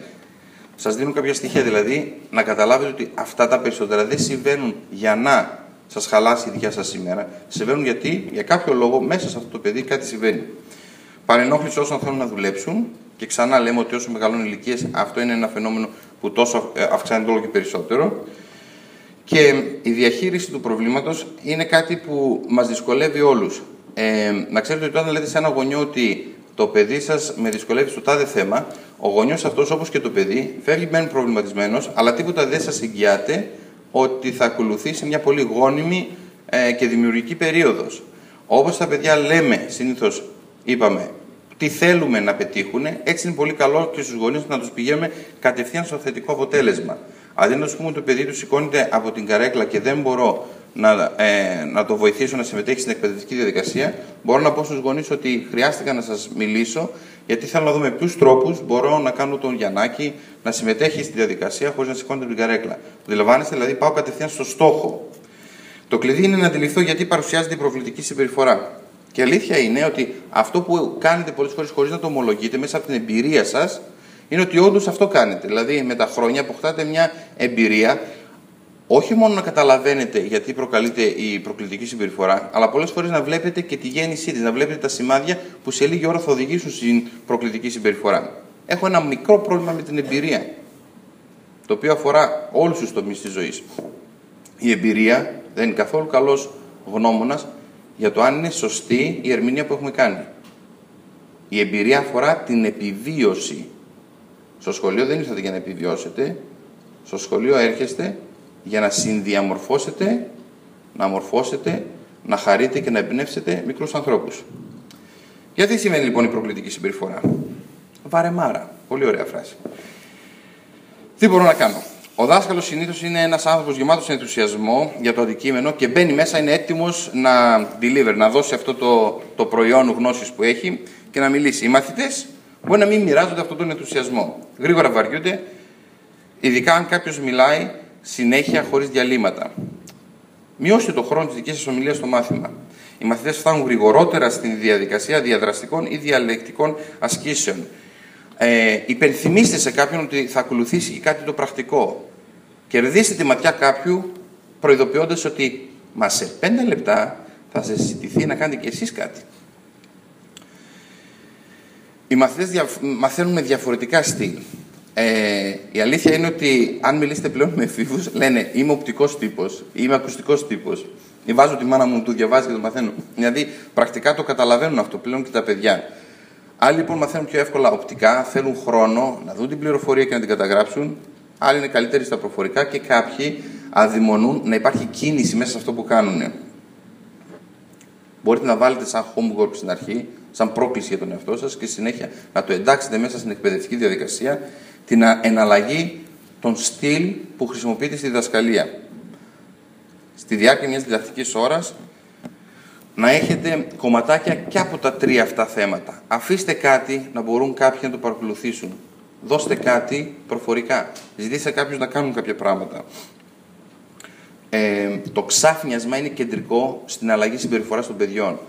Σας δίνουν κάποια στοιχεία, δηλαδή, να καταλάβετε ότι αυτά τα περισσότερα δεν συμβαίνουν για να σας χαλάσει η δικιά σας ημέρα. Συμβαίνουν γιατί, για κάποιο λόγο, μέσα σε αυτό το παιδί κάτι συμβαίνει. Παρενόχληση όσων θέλουν να δουλέψουν, και ξανά λέμε ότι όσο μεγαλώνουν ηλικίες, αυτό είναι ένα φαινόμενο που τόσο αυξάνεται όλο και περισσότερο. Και η διαχείριση του προβλήματος είναι κάτι που μας δυσκολεύει όλους. Να ξέρετε ότι όταν λέτε σε ένα γονιό ότι το παιδί σας με δυσκολεύει στο τάδε θέμα, ο γονιός αυτός, όπως και το παιδί, φεύγει μεν προβληματισμένος, αλλά τίποτα δεν σας εγγυάται ότι θα ακολουθήσει μια πολύ γόνιμη και δημιουργική περίοδος. Όπως τα παιδιά λέμε συνήθως, είπαμε, τι θέλουμε να πετύχουν, έτσι είναι πολύ καλό και στους γονείς να τους πηγαίνουμε κατευθείαν στο θετικό αποτέλεσμα. Αντί να τους πούμε ότι το παιδί του σηκώνεται από την καρέκλα και δεν μπορώ να το βοηθήσω να συμμετέχει στην εκπαιδευτική διαδικασία, μπορώ να πω στους γονείς ότι χρειάστηκα να σας μιλήσω, γιατί θέλω να δω με ποιους τρόπους μπορώ να κάνω τον Γιαννάκη να συμμετέχει στη διαδικασία χωρίς να σηκώνεται από την καρέκλα. Αντιλαμβάνεστε, δηλαδή πάω κατευθείαν στο στόχο. Το κλειδί είναι να αντιληφθώ γιατί παρουσιάζεται η προκλητική συμπεριφορά. Και η αλήθεια είναι ότι αυτό που κάνετε πολλές φορές χωρίς να το ομολογείτε μέσα από την εμπειρία σας, είναι ότι όντως αυτό κάνετε. Δηλαδή με τα χρόνια αποκτάτε μια εμπειρία, όχι μόνο να καταλαβαίνετε γιατί προκαλείται η προκλητική συμπεριφορά, αλλά πολλές φορές να βλέπετε και τη γέννησή της, να βλέπετε τα σημάδια που σε λίγη ώρα θα οδηγήσουν στην προκλητική συμπεριφορά. Έχω ένα μικρό πρόβλημα με την εμπειρία, το οποίο αφορά όλους τους τομείς της ζωής. Η εμπειρία δεν είναι καθόλου καλός γνώμονας για το αν είναι σωστή η ερμηνεία που έχουμε κάνει. Η εμπειρία αφορά την επιβίωση. Στο σχολείο δεν ήρθατε για να επιβιώσετε. Στο σχολείο έρχεστε για να συνδιαμορφώσετε, να μορφώσετε, να χαρείτε και να εμπνεύσετε μικρούς ανθρώπους. Γιατί σημαίνει λοιπόν η προκλητική συμπεριφορά? Βαρεμάρα. Πολύ ωραία φράση. Τι μπορώ να κάνω? Ο δάσκαλος συνήθως είναι ένας άνθρωπος γεμάτος ενθουσιασμό για το αντικείμενο και μπαίνει μέσα, είναι έτοιμος να deliver, να δώσει αυτό το προϊόν γνώσης που έχει και να μιλήσει. Οι μαθητές μπορεί να μην μοιράζονται αυτόν τον ενθουσιασμό. Γρήγορα βαριούνται, ειδικά αν κάποιος μιλάει συνέχεια χωρίς διαλύματα. Μειώστε το χρόνο της δικής σας ομιλίας στο μάθημα. Οι μαθητές φτάνουν γρηγορότερα στην διαδικασία διαδραστικών ή διαλεκτικών ασκήσεων. Υπενθυμίστε σε κάποιον ότι θα ακολουθήσει και κάτι το πρακτικό. Κερδίστε τη ματιά κάποιου προειδοποιώντας ότι μα σε 5 λεπτά θα σας ζητηθεί να κάνετε κι εσείς κάτι. Οι μαθητές μαθαίνουν με διαφορετικά στυλ. Η αλήθεια είναι ότι αν μιλήσετε πλέον με εφήβους, λένε είμαι οπτικός τύπος, είμαι ακουστικός τύπος. Ή βάζω τη μάνα μου, του διαβάζει και το μαθαίνω. Δηλαδή πρακτικά το καταλαβαίνουν αυτό πλέον και τα παιδιά. Άλλοι λοιπόν μαθαίνουν πιο εύκολα οπτικά, θέλουν χρόνο να δουν την πληροφορία και να την καταγράψουν. Άλλοι είναι καλύτεροι στα προφορικά και κάποιοι αδειμονούν να υπάρχει κίνηση μέσα σε αυτό που κάνουν. Μπορείτε να βάλετε σαν homework στην αρχή, σαν πρόκληση για τον εαυτό σας και συνέχεια να το εντάξετε μέσα στην εκπαιδευτική διαδικασία την εναλλαγή των στυλ που χρησιμοποιείτε στη διδασκαλία. Στη διάρκεια μιας διδακτικής ώρας να έχετε κομματάκια και από τα 3 αυτά θέματα. Αφήστε κάτι να μπορούν κάποιοι να το παρακολουθήσουν. Δώστε κάτι προφορικά. Ζητήστε κάποιους να κάνουν κάποια πράγματα. Το ξάφνιασμα είναι κεντρικό στην αλλαγή συμπεριφοράς των παιδιών.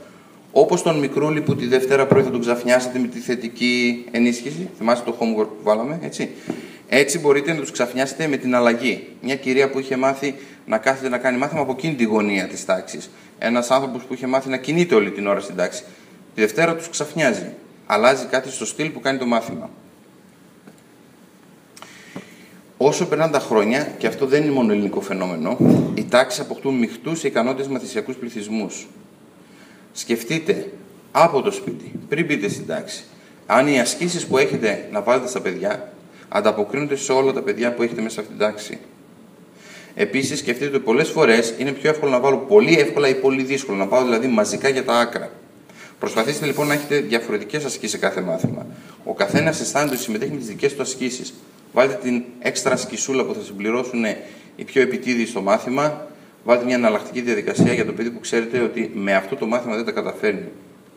Όπως τον μικρούλι που τη Δευτέρα πρωί θα τον ξαφνιάσετε με τη θετική ενίσχυση. Θυμάστε το homework που βάλαμε, έτσι. Έτσι μπορείτε να τους ξαφνιάσετε με την αλλαγή. Μια κυρία που είχε μάθει να κάθεται να κάνει μάθημα από εκείνη τη γωνία της τάξης. Ένας άνθρωπος που είχε μάθει να κινείται όλη την ώρα στην τάξη. Τη Δευτέρα τους ξαφνιάζει. Αλλάζει κάτι στο στυλ που κάνει το μάθημα. Όσο περνάνε τα χρόνια, και αυτό δεν είναι μόνο ελληνικό φαινόμενο, οι τάξεις αποκτούν μειχτούς ικανότητες μαθησιακούς πληθυσμούς. Σκεφτείτε από το σπίτι, πριν μπείτε στην τάξη, αν οι ασκήσεις που έχετε να βάλετε στα παιδιά ανταποκρίνονται σε όλα τα παιδιά που έχετε μέσα σε αυτήν την τάξη. Επίσης, σκεφτείτε ότι πολλές φορές είναι πιο εύκολο να βάλω πολύ εύκολα ή πολύ δύσκολο, να πάω δηλαδή μαζικά για τα άκρα. Προσπαθήστε λοιπόν να έχετε διαφορετικές ασκήσεις σε κάθε μάθημα. Ο καθένας αισθάνεται ότι συμμετέχει με τις δικές του ασκήσεις. Βάλτε την έξτρα ασκησούλα που θα συμπληρώσουν οι πιο επιτίδιοι στο μάθημα. Βάλτε μια εναλλακτική διαδικασία για το παιδί που ξέρετε ότι με αυτό το μάθημα δεν τα καταφέρνει.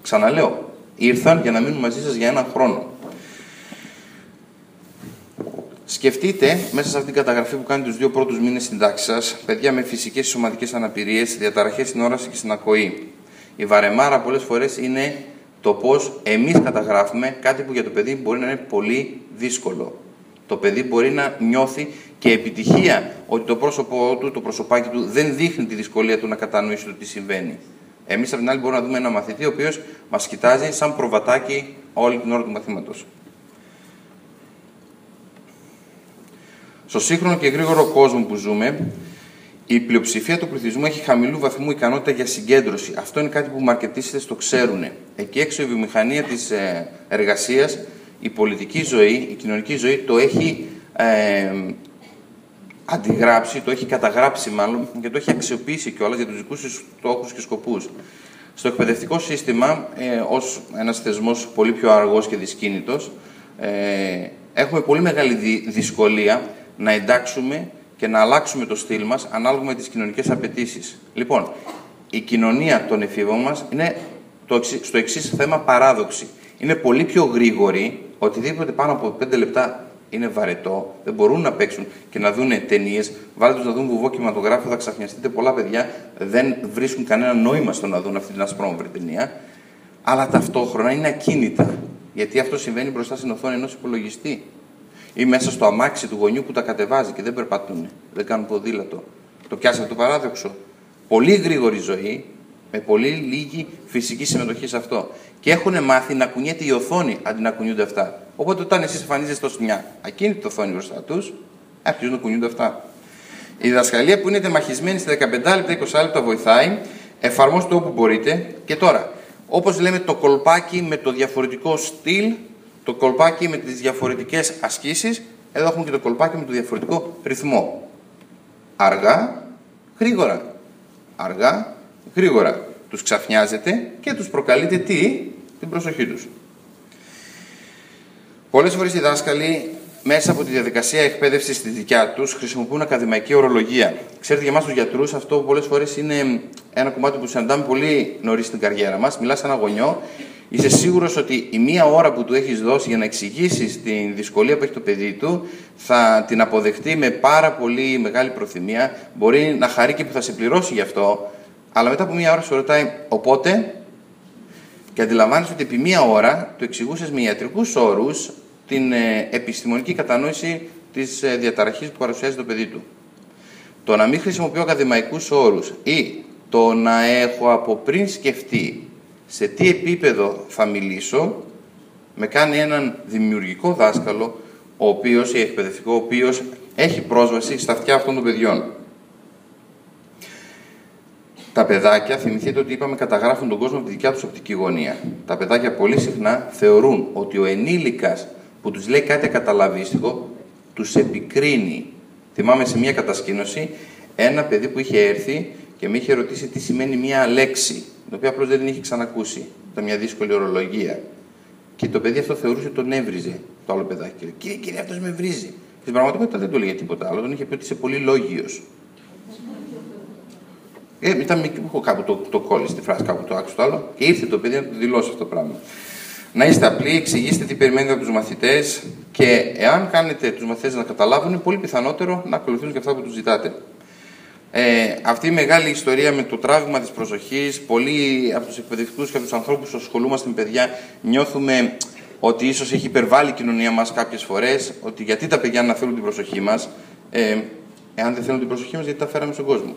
Ξαναλέω, ήρθαν για να μείνουν μαζί σας για έναν χρόνο. Σκεφτείτε μέσα σε αυτήν την καταγραφή που κάνει τους 2 πρώτους μήνες στην τάξη σας, παιδιά με φυσικές και σωματικές αναπηρίες, διαταραχές στην όραση και στην ακοή. Η βαρεμάρα πολλές φορές είναι το πώς εμείς καταγράφουμε κάτι που για το παιδί μπορεί να είναι πολύ δύσκολο. Το παιδί μπορεί να νιώθει και επιτυχία ότι το πρόσωπό του, το προσωπάκι του δεν δείχνει τη δυσκολία του να κατανοήσει το τι συμβαίνει. Εμείς απ' την άλλη μπορούμε να δούμε έναν μαθητή ο οποίος μας κοιτάζει σαν προβατάκι όλη την ώρα του μαθήματος. Στο σύγχρονο και γρήγορο κόσμο που ζούμε, η πλειοψηφία του πληθυσμού έχει χαμηλού βαθμού ικανότητα για συγκέντρωση. Αυτό είναι κάτι που οι μαρκετίστες το ξέρουν. Εκεί έξω η βιομηχανία της εργασίας, η πολιτική ζωή, η κοινωνική ζωή το έχει αντιγράψει, το έχει καταγράψει μάλλον και το έχει αξιοποιήσει κιόλας για τους δικούς τους στόχους και σκοπούς. Στο εκπαιδευτικό σύστημα, ως ένας θεσμός πολύ πιο αργός και δυσκίνητος, έχουμε πολύ μεγάλη δυσκολία να εντάξουμε και να αλλάξουμε το στυλ μας ανάλογα με τις κοινωνικές απαιτήσεις. Λοιπόν, η κοινωνία των εφήβων μας είναι στο εξής θέμα παράδοξη. Είναι πολύ πιο γρήγοροι, οτιδήποτε πάνω από 5 λεπτά είναι βαρετό, δεν μπορούν να παίξουν και να δουν ταινίες. Βάλτε τους να δουν βουβό κινηματογράφο, θα ξαφνιαστείτε. Πολλά παιδιά δεν βρίσκουν κανένα νόημα στο να δουν αυτή την ασπρόμαυρη ταινία, αλλά ταυτόχρονα είναι ακίνητα. Γιατί αυτό συμβαίνει μπροστά στην οθόνη ενός υπολογιστή ή μέσα στο αμάξι του γονιού που τα κατεβάζει και δεν περπατούν, δεν κάνουν ποδήλατο. Το πιάσατε το παράδοξο. Πολύ γρήγορη ζωή, με πολύ λίγη φυσική συμμετοχή σε αυτό. Και έχουν μάθει να κουνιέται η οθόνη αντί να κουνιούνται αυτά. Οπότε όταν εσείς εμφανίζεστε ως μια ακίνητη οθόνη μπροστά τους, αρχίζουν να κουνιούνται αυτά. Η διδασκαλία που είναι τεμαχισμένη στα 15 λεπτά, 20 λεπτά βοηθάει. Εφαρμόστε όπου μπορείτε. Και τώρα, όπως λέμε, το κολπάκι με το διαφορετικό στυλ, το κολπάκι με τις διαφορετικές ασκήσεις, εδώ έχουμε και το κολπάκι με το διαφορετικό ρυθμό. Αργά, γρήγορα. Αργά, γρήγορα. Τους ξαφνιάζετε και τους προκαλείτε την προσοχή τους. Πολλές φορές οι δάσκαλοι μέσα από τη διαδικασία εκπαίδευσης στη δικιά τους χρησιμοποιούν ακαδημαϊκή ορολογία. Ξέρετε, για εμάς τους γιατρούς αυτό πολλές φορές είναι ένα κομμάτι που συναντάμε πολύ νωρίς στην καριέρα μας. Μιλάς σε ένα γονιό, είσαι σίγουρος ότι η μία ώρα που του έχεις δώσει για να εξηγήσεις την δυσκολία που έχει το παιδί του θα την αποδεχτεί με πάρα πολύ μεγάλη προθυμία. Μπορεί να χαρεί και που θα σε πληρώσει γι' αυτό, αλλά μετά από μία ώρα σου ρωτάει οπότε. Και αντιλαμβάνεσαι ότι επί μία ώρα του εξηγούσες με ιατρικούς όρους την επιστημονική κατανόηση της διαταραχής που παρουσιάζει το παιδί του. Το να μην χρησιμοποιώ ακαδημαϊκούς όρους ή το να έχω από πριν σκεφτεί σε τι επίπεδο θα μιλήσω, με κάνει έναν δημιουργικό δάσκαλο, ή εκπαιδευτικό, ο οποίος έχει πρόσβαση στα αυτιά αυτών των παιδιών. Τα παιδάκια, θυμηθείτε ότι είπαμε, καταγράφουν τον κόσμο από τη δικιά τους οπτική γωνία. Τα παιδάκια πολύ συχνά θεωρούν ότι ο ενήλικας που τους λέει κάτι ακαταλαβίστικο, τους επικρίνει. Θυμάμαι σε μια κατασκήνωση ένα παιδί που είχε έρθει και με είχε ρωτήσει τι σημαίνει μια λέξη, την οποία απλώς δεν την είχε ξανακούσει. Ήταν μια δύσκολη ορολογία. Και το παιδί αυτό θεωρούσε ότι τον έβριζε το άλλο παιδάκι. Κύριε, αυτός με βρίζει. Στην πραγματικότητα δεν του έλεγε τίποτα άλλο, τον είχε πει ότι είσαι πολύ λόγιος. Ήταν εκεί που έχω κάπου το κόλλησε τη φράση, κάπου το άκουσα το άλλο, και ήρθε το παιδί να του δηλώσει αυτό το πράγμα. Να είστε απλοί, εξηγήστε τι περιμένετε από τους μαθητές και εάν κάνετε τους μαθητές να καταλάβουν, είναι πολύ πιθανότερο να ακολουθούν και αυτά που τους ζητάτε. Αυτή η μεγάλη ιστορία με το τράβημα της προσοχής, πολλοί από τους εκπαιδευτικούς και από τους ανθρώπους που ασχολούμαστε με παιδιά νιώθουμε ότι ίσως έχει υπερβάλει η κοινωνία μας κάποιες φορές, ότι γιατί τα παιδιά να θέλουν την προσοχή μας, εάν δεν θέλουν την προσοχή μας, γιατί τα φέραμε στον κόσμο.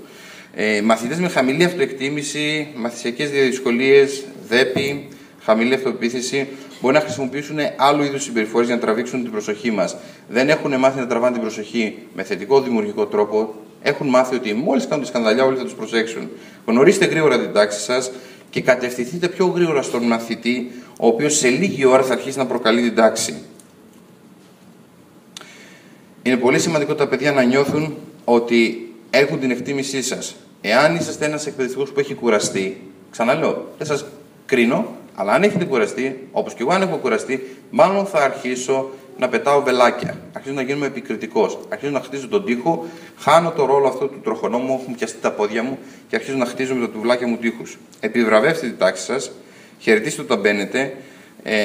Μαθητές με χαμηλή αυτοεκτίμηση, μαθησιακές δυσκολίες, δέπη, χαμηλή αυτοπεποίθηση, μπορεί να χρησιμοποιήσουν άλλου είδους συμπεριφορές για να τραβήξουν την προσοχή μας. Δεν έχουν μάθει να τραβάνε την προσοχή με θετικό δημιουργικό τρόπο. Έχουν μάθει ότι μόλις κάνουν τη σκανδαλιά, όλοι θα τους προσέξουν. Γνωρίστε γρήγορα την τάξη σας και κατευθυνθείτε πιο γρήγορα στον μαθητή, ο οποίος σε λίγη ώρα θα αρχίσει να προκαλεί την τάξη. Είναι πολύ σημαντικό τα παιδιά να νιώθουν ότι έχουν την εκτίμησή σας. Εάν είσαστε ένας εκπαιδευτικός που έχει κουραστεί, ξαναλέω, δεν σας κρίνω, αλλά αν έχετε κουραστεί, όπως και εγώ αν έχω κουραστεί, μάλλον θα αρχίσω να πετάω βελάκια. Αρχίζω να γίνομαι επικριτικός. Αρχίζω να χτίζω τον τοίχο, χάνω το ρόλο αυτό του τροχονόμου, έχουν πιαστεί τα πόδια μου και αρχίζω να χτίζω με τα τουβλάκια μου τοίχους. Επιβραβεύστε την τάξη σας, χαιρετίστε όταν μπαίνετε.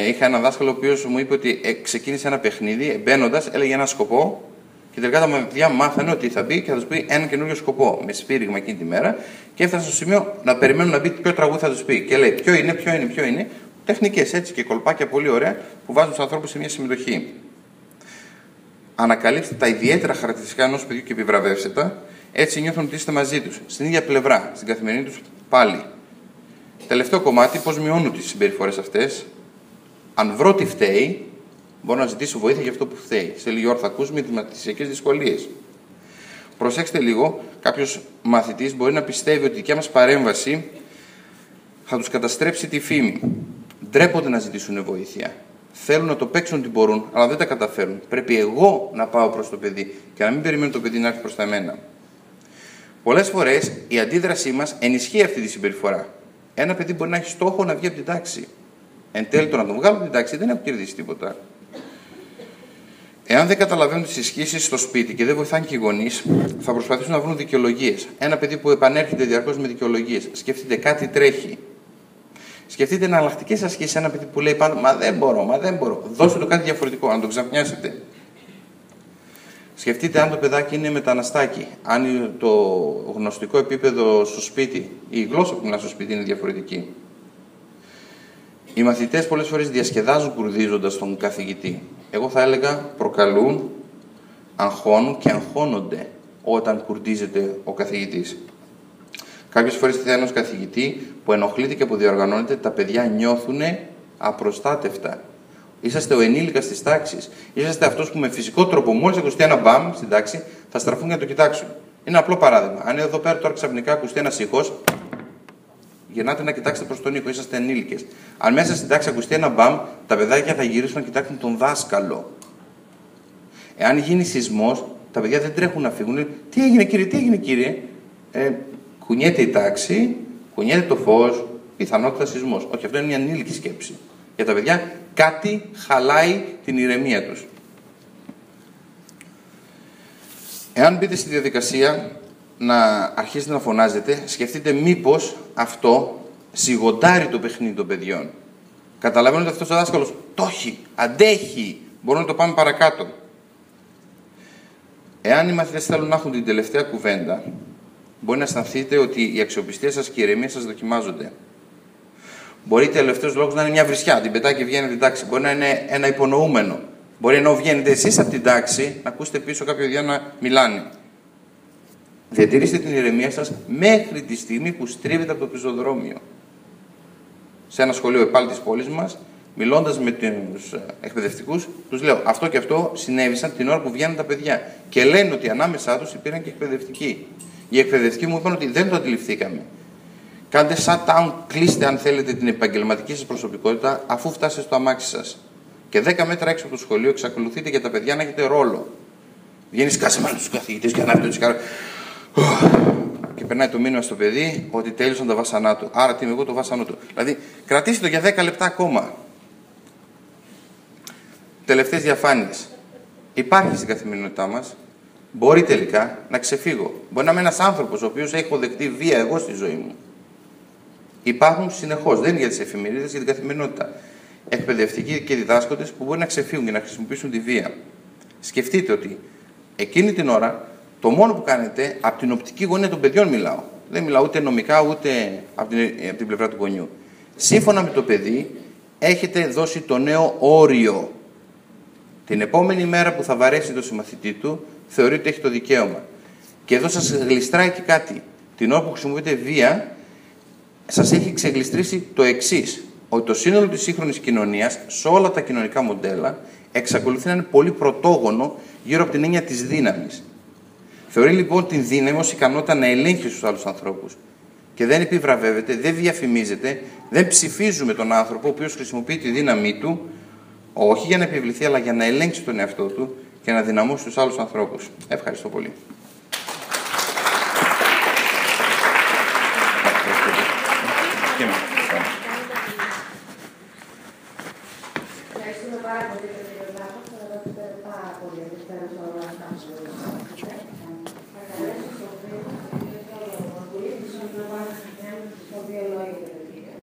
Είχα έναν δάσκαλο ο οποίος μου είπε ότι ξεκίνησε ένα παιχνίδι, μπαίνοντας, έλεγε ένα σκοπό. Και τελικά τα παιδιά μάθανε ότι θα μπει και θα του πει ένα καινούριο σκοπό με σφύριγμα εκείνη τη μέρα. Και έφτασε στο σημείο να περιμένουν να μπει ποιο τραγούδι θα του πει. Και λέει: ποιο είναι. Τεχνικές έτσι και κολπάκια πολύ ωραία που βάζουν του ανθρώπου σε μια συμμετοχή. Ανακαλύψτε τα ιδιαίτερα χαρακτηριστικά ενός παιδιού και επιβραβεύστε τα. Έτσι νιώθουν ότι είστε μαζί του. Στην ίδια πλευρά, στην καθημερινή του πάλι. Τελευταίο κομμάτι: πώς μειώνουν τις συμπεριφορές αυτές. Αν βρω τι φταίει, μπορώ να ζητήσω βοήθεια για αυτό που φταίει. Σε λίγη ώρα θα ακούσουμε τις μαθησιακές δυσκολίες. Προσέξτε λίγο, κάποιος μαθητής μπορεί να πιστεύει ότι η δικιά μας παρέμβαση θα τους καταστρέψει τη φήμη. Ντρέπονται να ζητήσουν βοήθεια. Θέλουν να το παίξουν ό,τι μπορούν, αλλά δεν τα καταφέρουν. Πρέπει εγώ να πάω προς το παιδί και να μην περιμένω το παιδί να έρθει προς τα εμένα. Πολλές φορές η αντίδρασή μας ενισχύει αυτή τη συμπεριφορά. Ένα παιδί μπορεί να έχει στόχο να βγει από την τάξη. Εν τέλει, το να τον βγάλω από την τάξη δεν έχω κερδίσει τίποτα. Εάν δεν καταλαβαίνουν τις ισχύσεις στο σπίτι και δεν βοηθάνε και οι γονείς, θα προσπαθήσουν να βρουν δικαιολογίες. Ένα παιδί που επανέρχεται διαρκώς με δικαιολογίες. Σκεφτείτε, κάτι τρέχει. Σκεφτείτε εναλλακτικές ασκήσεις. Ένα παιδί που λέει πάντα Μα δεν μπορώ. Δώστε του κάτι διαφορετικό, να τον ξαφνιάσετε. Σκεφτείτε αν το παιδάκι είναι μεταναστάκι, αν το γνωστικό επίπεδο στο σπίτι, η γλώσσα που μιλά στο σπίτι είναι διαφορετική. Οι μαθητές πολλές φορές διασκεδάζουν κουρδίζοντας τον καθηγητή. Εγώ θα έλεγα προκαλούν, αγχώνουν και αγχώνονται όταν κουρδίζεται ο καθηγητής. Κάποιες φορές στη θέα ενός καθηγητή που ενοχλείται και που διοργανώνεται, τα παιδιά νιώθουν απροστάτευτα. Είσαστε ο ενήλικας της τάξης. Είσαστε αυτός που με φυσικό τρόπο, μόλις ακουστεί ένα μπαμ στην τάξη, θα στραφούν για να το κοιτάξουν. Είναι απλό παράδειγμα. Αν εδώ πέρα τώρα ξαφνικά ακουστεί ένας ήχος, γυρνάτε να κοιτάξετε προς τον ήχο, είσαστε ενήλικες. Αν μέσα στην τάξη ακουστεί ένα μπαμ, τα παιδάκια θα γυρίσουν να κοιτάξουν τον δάσκαλο. Εάν γίνει σεισμός, τα παιδιά δεν τρέχουν να φύγουν. Τι έγινε κύριε. Κουνιέται η τάξη, κουνιέται το φως, πιθανότητα σεισμός. Όχι, αυτό είναι μια ενήλικη σκέψη. Για τα παιδιά κάτι χαλάει την ηρεμία τους. Εάν μπείτε στη διαδικασία να αρχίσετε να φωνάζετε, σκεφτείτε μήπως αυτό σιγοντάρει το παιχνίδι των παιδιών. Καταλαβαίνετε ότι αυτός ο δάσκαλος το έχει, αντέχει, μπορούμε να το πάμε παρακάτω. Εάν οι μαθητές θέλουν να έχουν την τελευταία κουβέντα, μπορεί να αισθανθείτε ότι η αξιοπιστία σας και η ηρεμία σας δοκιμάζονται. Μπορεί τελευταίος λόγος να είναι μια βρισιά, την πετάει και βγαίνει από την τάξη. Μπορεί να είναι ένα υπονοούμενο. Μπορεί ενώ βγαίνετε εσείς από την τάξη να ακούσετε πίσω κάποιο παιδιά να μιλάνε. Διατηρήστε την ηρεμία σας μέχρι τη στιγμή που στρίβετε από το πεζοδρόμιο. Σε ένα σχολείο επάλι της πόλης μας, μιλώντας με τους εκπαιδευτικούς, τους λέω: αυτό και αυτό συνέβησαν την ώρα που βγαίνουν τα παιδιά. Και λένε ότι ανάμεσά τους υπήρχαν και εκπαιδευτικοί. Οι εκπαιδευτικοί μου είπαν ότι δεν το αντιληφθήκαμε. Κάντε shutdown, κλείστε αν θέλετε την επαγγελματική σας προσωπικότητα, αφού φτάσετε στο αμάξι σας. Και 10 μέτρα έξω από το σχολείο εξακολουθείτε για τα παιδιά να έχετε ρόλο. Βγαίνει, σκάσε μαζί στους καθηγητές και ανάβει το τσιγάρο. Και περνάει το μήνυμα στο παιδί ότι τέλειωσαν τα βάσανά του. Άρα τι είμαι εγώ, το βάσανό του. Δηλαδή, κρατήστε το για 10 λεπτά ακόμα. Τελευταίες διαφάνειες. Υπάρχει στην καθημερινότητά μας. Μπορεί τελικά να ξεφύγω. Μπορεί να είμαι ένας άνθρωπος ο οποίος έχω δεχτεί βία εγώ στη ζωή μου. Υπάρχουν συνεχώς, δεν είναι για τις εφημερίδες, για την καθημερινότητα. Εκπαιδευτικοί και διδάσκοντες που μπορεί να ξεφύγουν και να χρησιμοποιήσουν τη βία. Σκεφτείτε ότι εκείνη την ώρα το μόνο που κάνετε, από την οπτική γωνία των παιδιών μιλάω. Δεν μιλάω ούτε νομικά ούτε από την πλευρά του γονιού. Σύμφωνα με το παιδί, έχετε δώσει το νέο όριο. Την επόμενη μέρα που θα βαρέσει το συμμαθητή του, θεωρεί ότι έχει το δικαίωμα. Και εδώ σας γλιστράει και κάτι. Την ώρα που χρησιμοποιείτε βία, σας έχει ξεγλιστρήσει το εξής. Ότι το σύνολο της σύγχρονης κοινωνίας, σε όλα τα κοινωνικά μοντέλα, εξακολουθεί να είναι πολύ πρωτόγονο γύρω από την έννοια της δύναμης. Θεωρεί λοιπόν την δύναμη ως ικανότητα να ελέγχει στους άλλους ανθρώπους. Και δεν επιβραβεύεται, δεν διαφημίζεται, δεν ψηφίζουμε τον άνθρωπο ο οποίος χρησιμοποιεί τη δύναμή του, όχι για να επιβληθεί, αλλά για να ελέγξει τον εαυτό του και να δυναμώσει τους άλλους ανθρώπους. Ευχαριστώ πολύ. Ευχαριστούμε πάρα πολύ τον κύριο Λάκο. Θα ρωτήσω πάρα πολύ ενδιαφέρον όλα αυτά που θα καλέσω στο